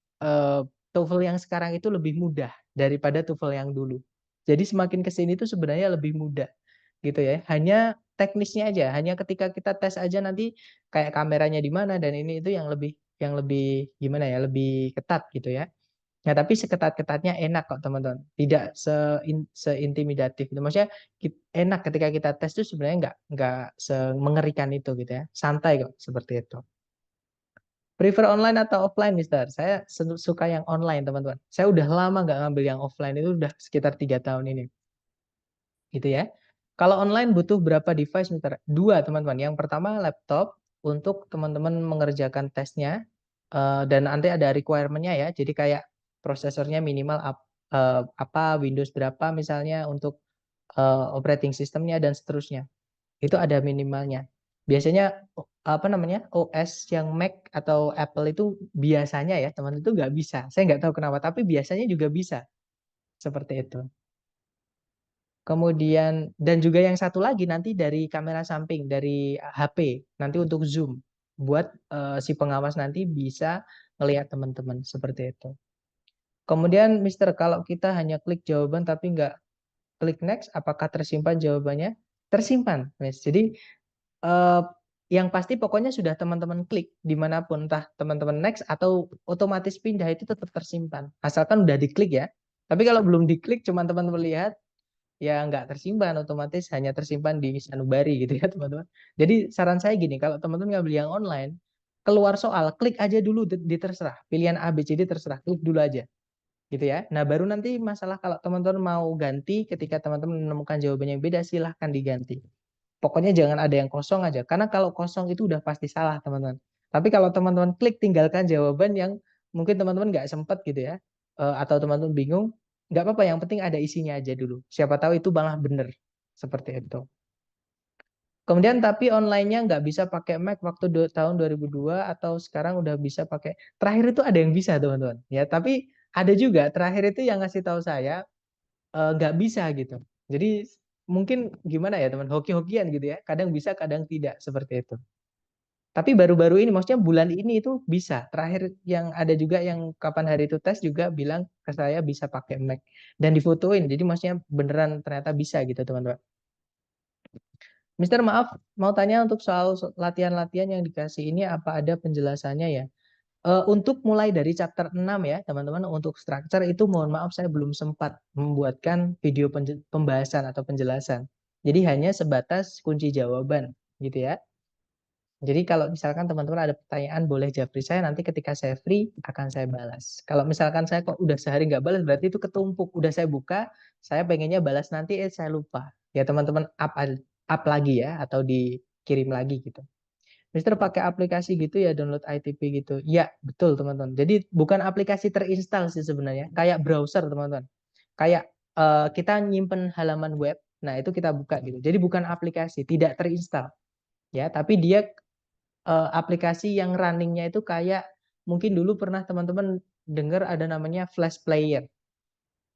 TOEFL yang sekarang itu lebih mudah daripada TOEFL yang dulu. Jadi semakin ke sini tuh sebenarnya lebih mudah gitu ya. Hanya teknisnya aja, hanya ketika kita tes aja nanti kayak kameranya di mana dan ini itu yang lebih gimana ya, lebih ketat gitu ya. Nah, tapi seketat-ketatnya enak kok teman-teman, tidak seintimidatif gitu. Maksudnya enak ketika kita tes itu sebenarnya nggak semengerikan itu gitu ya, santai kok seperti itu. Prefer online atau offline, Mister? Saya suka yang online teman-teman. Saya udah lama nggak ngambil yang offline itu udah sekitar 3 tahun ini. Gitu ya. Kalau online butuh berapa device, Mister? 2, teman-teman. Yang pertama laptop untuk teman-teman mengerjakan tesnya, dan nanti ada requirement-nya ya. Jadi kayak prosesornya minimal apa, Windows berapa misalnya untuk operating system-nya dan seterusnya. Itu ada minimalnya. Biasanya apa namanya, OS yang Mac atau Apple itu biasanya ya teman itu nggak bisa. Saya nggak tahu kenapa, tapi biasanya juga bisa seperti itu. Kemudian dan juga yang satu lagi nanti dari kamera samping dari HP nanti untuk zoom buat si pengawas nanti bisa melihat teman-teman seperti itu. Kemudian Mister, kalau kita hanya klik jawaban tapi nggak klik next, apakah tersimpan jawabannya? Tersimpan, Miss. Jadi eh, yang pasti pokoknya sudah teman-teman klik dimanapun, entah teman-teman next atau otomatis pindah itu tetap tersimpan. Asalkan udah diklik ya. Tapi kalau belum diklik, cuma teman-teman lihat, ya nggak tersimpan, otomatis hanya tersimpan di sanubari gitu ya teman-teman. Jadi saran saya gini, kalau teman-teman ngambil yang online, keluar soal, klik aja dulu di terserah. Pilihan A, B, C, D terserah, klik dulu aja gitu ya. Nah, baru nanti masalah kalau teman-teman mau ganti ketika teman-teman menemukan jawabannya yang beda, silahkan diganti. Pokoknya jangan ada yang kosong aja, karena kalau kosong itu udah pasti salah, teman-teman. Tapi kalau teman-teman klik tinggalkan jawaban yang mungkin teman-teman nggak sempat gitu ya, atau teman-teman bingung, nggak apa-apa, yang penting ada isinya aja dulu. Siapa tahu itu malah benar, seperti itu. Kemudian tapi online-nya nggak bisa pakai Mac waktu tahun 2002 atau sekarang udah bisa pakai. Terakhir itu ada yang bisa, teman-teman. Ya, tapi ada juga terakhir itu yang ngasih tahu saya nggak bisa gitu. Jadi mungkin gimana ya teman, hoki-hokian gitu ya. Kadang bisa, kadang tidak seperti itu. Tapi baru-baru ini, maksudnya bulan ini itu bisa. Terakhir yang ada juga yang kapan hari itu tes juga bilang ke saya bisa pakai Mac dan difotoin. Jadi maksudnya beneran ternyata bisa gitu teman-teman. Mister, maaf, mau tanya untuk soal latihan-latihan yang dikasih ini apa ada penjelasannya ya? Untuk mulai dari chapter 6 ya, teman-teman, untuk structure itu mohon maaf saya belum sempat membuatkan video pembahasan atau penjelasan. Jadi hanya sebatas kunci jawaban, gitu ya. Jadi kalau misalkan teman-teman ada pertanyaan boleh japri saya, nanti ketika saya free akan saya balas. Kalau misalkan saya kok udah sehari nggak balas, berarti itu ketumpuk. Udah saya buka, saya pengennya balas nanti, saya lupa. Ya teman-teman up lagi ya, atau dikirim lagi gitu. Mister pakai aplikasi gitu ya, download ITP gitu. Ya, betul teman-teman. Jadi bukan aplikasi terinstall sih sebenarnya, kayak browser teman-teman. Kayak kita nyimpen halaman web, nah itu kita buka gitu. Jadi bukan aplikasi, tidak terinstall. Ya, tapi dia aplikasi yang runningnya itu kayak mungkin dulu pernah teman-teman dengar ada namanya Flash Player.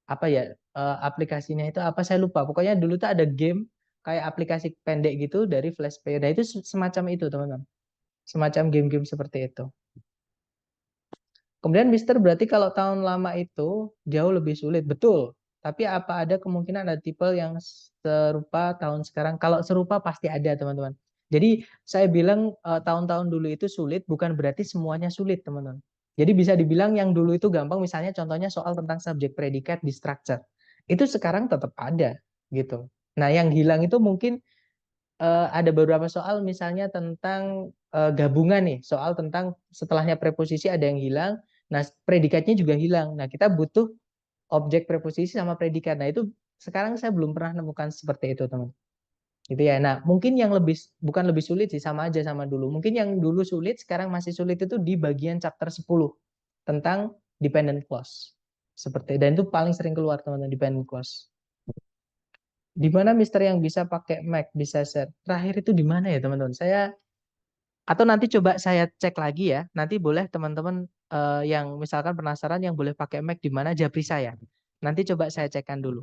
Apa ya aplikasinya itu apa saya lupa. Pokoknya dulu tuh ada game kayak aplikasi pendek gitu dari Flash Player. Nah, itu semacam itu teman-teman. Semacam game-game seperti itu. Kemudian Mister berarti kalau tahun lama itu jauh lebih sulit, betul. Tapi apa ada kemungkinan ada tipe yang serupa tahun sekarang? Kalau serupa pasti ada, teman-teman. Jadi saya bilang tahun-tahun dulu itu sulit, bukan berarti semuanya sulit, teman-teman. Jadi bisa dibilang yang dulu itu gampang, misalnya contohnya soal tentang subjek predikat di structure. Itu sekarang tetap ada, gitu. Nah, yang hilang itu mungkin ada beberapa soal misalnya tentang gabungan nih, soal tentang setelahnya preposisi ada yang hilang, nah predikatnya juga hilang. Nah, kita butuh objek preposisi sama predikat. Nah, itu sekarang saya belum pernah nemukan seperti itu, teman. Gitu ya. Nah, mungkin yang bukan lebih sulit sih, sama aja sama dulu. Mungkin yang dulu sulit, sekarang masih sulit itu di bagian chapter 10 tentang dependent clause. Seperti dan itu paling sering keluar, teman-teman, dependent clause. Di mana Mister yang bisa pakai Mac, bisa share. Terakhir itu di mana ya, teman-teman? Saya atau nanti coba saya cek lagi ya. Nanti boleh teman-teman yang misalkan penasaran yang boleh pakai Mac di mana japri saya. Nanti coba saya cekkan dulu.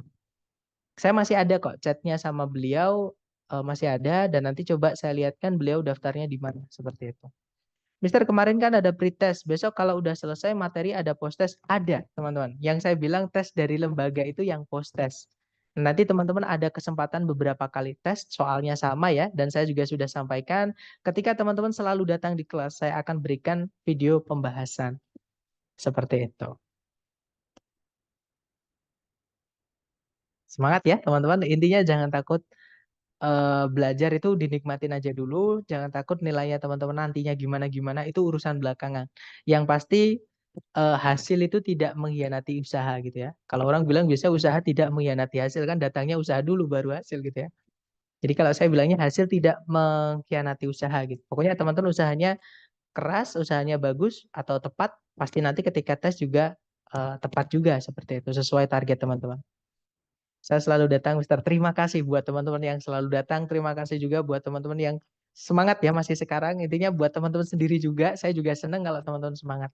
Saya masih ada kok chatnya sama beliau masih ada dan nanti coba saya lihatkan beliau daftarnya di mana seperti itu. Mister, kemarin kan ada pretest. Besok kalau udah selesai materi ada post-test. Ada, teman-teman. Yang saya bilang tes dari lembaga itu yang post-test. Nanti teman-teman ada kesempatan beberapa kali tes, soalnya sama ya. Dan saya juga sudah sampaikan, ketika teman-teman selalu datang di kelas, saya akan berikan video pembahasan. Seperti itu. Semangat ya, teman-teman. Intinya jangan takut belajar itu dinikmatin aja dulu, jangan takut nilainya teman-teman nantinya gimana-gimana itu urusan belakangan. Yang pasti hasil itu tidak mengkhianati usaha gitu ya. Kalau orang bilang biasa usaha tidak mengkhianati hasil kan datangnya usaha dulu baru hasil gitu ya. Jadi kalau saya bilangnya hasil tidak mengkhianati usaha gitu. Pokoknya teman-teman usahanya keras, usahanya bagus atau tepat, pasti nanti ketika tes juga tepat juga seperti itu, sesuai target teman-teman. Saya selalu datang, Mister. Terima kasih buat teman-teman yang selalu datang. Terima kasih juga buat teman-teman yang semangat ya masih sekarang. Intinya buat teman-teman sendiri juga, saya juga senang kalau teman-teman semangat.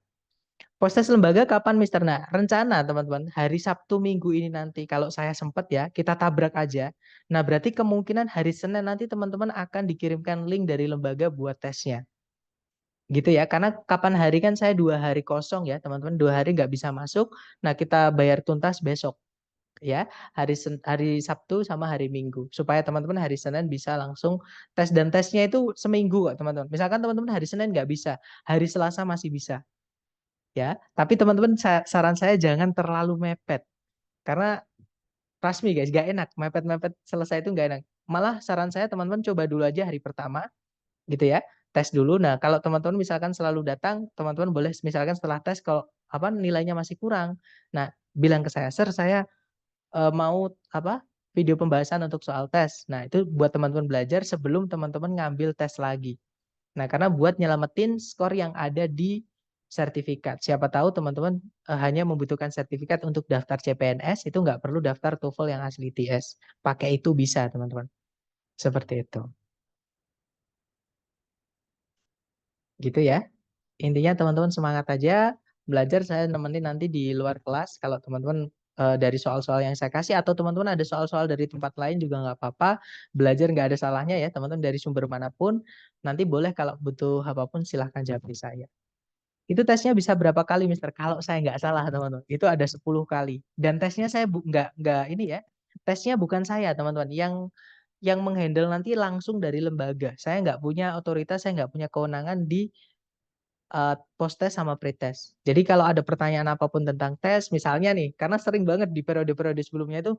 Proses lembaga kapan, Mister? Nah, rencana teman-teman, hari Sabtu Minggu ini nanti, kalau saya sempat ya, kita tabrak aja. Nah, berarti kemungkinan hari Senin nanti teman-teman akan dikirimkan link dari lembaga buat tesnya. Gitu ya, karena kapan hari kan saya 2 hari kosong ya, teman-teman. 2 hari nggak bisa masuk. Nah, kita bayar tuntas besok ya, hari Sabtu sama hari Minggu, supaya teman-teman hari Senin bisa langsung tes, dan tesnya itu seminggu kok teman-teman. Misalkan teman-teman hari Senin nggak bisa, hari Selasa masih bisa ya. Tapi teman-teman, saran saya jangan terlalu mepet, karena rasmi guys, nggak enak mepet-mepet selesai itu nggak enak. Malah saran saya teman-teman coba dulu aja hari pertama gitu ya, tes dulu. Nah, kalau teman-teman misalkan selalu datang, teman-teman boleh misalkan setelah tes kalau apa nilainya masih kurang, nah bilang ke saya, "Sir, saya mau apa, video pembahasan untuk soal tes." Nah, itu buat teman-teman belajar sebelum teman-teman ngambil tes lagi. Nah, karena buat nyelamatin skor yang ada di sertifikat. Siapa tahu teman-teman hanya membutuhkan sertifikat untuk daftar CPNS, itu nggak perlu daftar TOEFL yang asli ITS. Pakai itu bisa, teman-teman. Seperti itu. Gitu ya. Intinya teman-teman semangat aja, belajar, saya nemenin nanti di luar kelas kalau teman-teman dari soal-soal yang saya kasih, atau teman-teman ada soal-soal dari tempat lain juga nggak apa-apa, belajar nggak ada salahnya ya teman-teman, dari sumber manapun, nanti boleh kalau butuh apapun silahkan jawab di saya. Itu tesnya bisa berapa kali, Mister? Kalau saya nggak salah teman-teman, itu ada 10 kali. Dan tesnya saya nggak ini ya, tesnya bukan saya teman-teman, yang menghandle nanti langsung dari lembaga. Saya nggak punya otoritas, saya nggak punya kewenangan di post test sama pretest. Jadi kalau ada pertanyaan apapun tentang tes, misalnya nih, karena sering banget di periode-periode sebelumnya itu,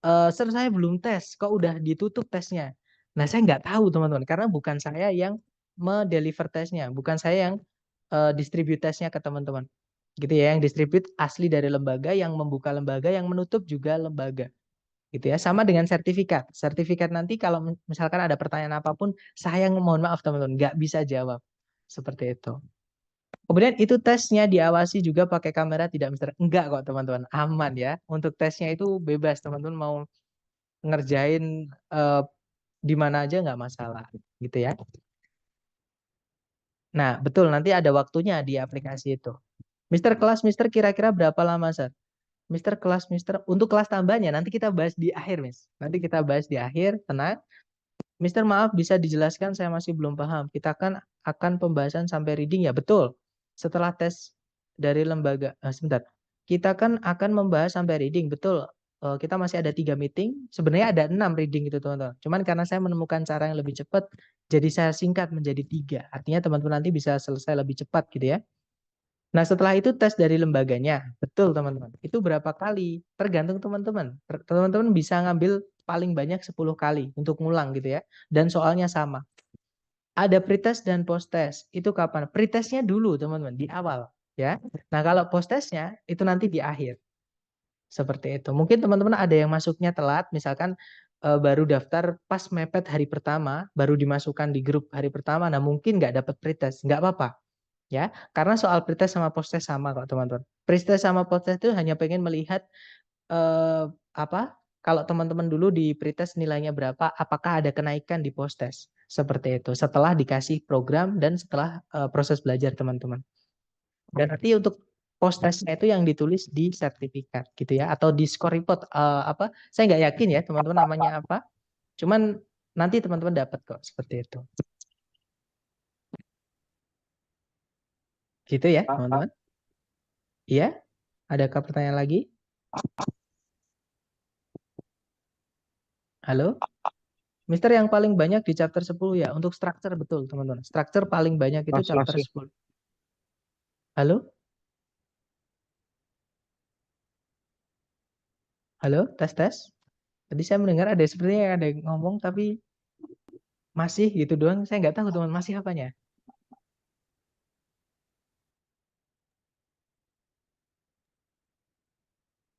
"Sir, saya belum tes, kok udah ditutup tesnya?" Nah, saya nggak tahu teman-teman, karena bukan saya yang me-deliver tesnya, bukan saya yang distribute tesnya ke teman-teman. Gitu ya, yang distribute asli dari lembaga, yang membuka lembaga, yang menutup juga lembaga. Gitu ya, sama dengan sertifikat. Sertifikat nanti kalau misalkan ada pertanyaan apapun, saya mohon maaf teman-teman, nggak bisa jawab. Seperti itu. Kemudian itu tesnya diawasi juga pakai kamera tidak, Mister? Enggak kok teman-teman, aman ya. Untuk tesnya itu bebas, teman-teman mau ngerjain di mana aja nggak masalah, gitu ya. Nah, betul nanti ada waktunya di aplikasi itu. Mister, kelas Mister kira-kira berapa lama, Sir? Mister, kelas Mister untuk kelas tambahnya nanti kita bahas di akhir, Miss. Nanti kita bahas di akhir, tenang. Mister, maaf bisa dijelaskan, saya masih belum paham. Kita kan akan pembahasan sampai reading ya, betul. Setelah tes dari lembaga, sebentar. Kita kan akan membahas sampai reading, betul. Kita masih ada 3 meeting. Sebenarnya ada 6 reading itu teman-teman. Cuman karena saya menemukan cara yang lebih cepat, jadi saya singkat menjadi 3. Artinya teman-teman nanti bisa selesai lebih cepat gitu ya. Nah, setelah itu tes dari lembaganya. Betul, teman-teman. Itu berapa kali? Tergantung teman-teman. Teman-teman bisa ngambil paling banyak 10 kali untuk ngulang gitu ya. Dan soalnya sama. Ada pretest dan post-test. Itu kapan? Pretestnya dulu, teman-teman, di awal ya. Nah, kalau post-testnya itu nanti di akhir. Seperti itu. Mungkin teman-teman ada yang masuknya telat, misalkan baru daftar pas mepet hari pertama, baru dimasukkan di grup hari pertama. Nah, mungkin nggak dapat pretest, nggak apa-apa. Ya, karena soal pretest sama post-test sama kok teman-teman. Pretest sama post-test itu hanya pengen melihat apa? Kalau teman-teman dulu di pretest nilainya berapa, apakah ada kenaikan di post-test? Seperti itu. Setelah dikasih program dan setelah proses belajar teman-teman. Dan nanti untuk post-testnya itu yang ditulis di sertifikat gitu ya, atau di score report apa? Saya nggak yakin ya teman-teman namanya apa. Cuman nanti teman-teman dapat kok seperti itu. Gitu ya, teman-teman. Iya? Adakah pertanyaan lagi? Halo? Mister, yang paling banyak di chapter 10 ya. Untuk structure betul, teman-teman. Structure paling banyak itu chapter 10. Halo? Halo? Tes tes. Tadi saya mendengar ada sepertinya ada yang ngomong tapi masih gitu doang. Saya nggak tahu teman, masih apanya.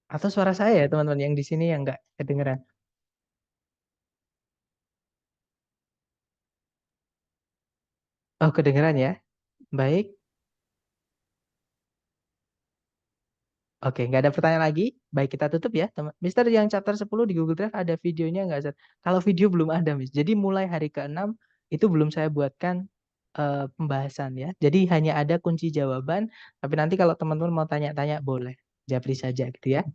Atau suara saya ya teman-teman yang di sini yang nggak kedengeran. Oh, kedengeran ya? Baik. Oke, nggak ada pertanyaan lagi. Baik, kita tutup ya, teman. Mister, yang chapter 10 di Google Drive ada videonya nggak, Sir? Kalau video belum ada, Miss. Jadi mulai hari ke-6 itu belum saya buatkan pembahasan ya. Jadi hanya ada kunci jawaban, tapi nanti kalau teman-teman mau tanya-tanya boleh. Japri saja gitu ya.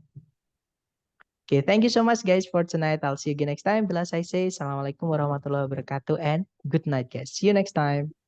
Oke, thank you so much guys for tonight. I'll see you again next time. Bila saya say, Assalamualaikum warahmatullahi wabarakatuh and good night guys. See you next time.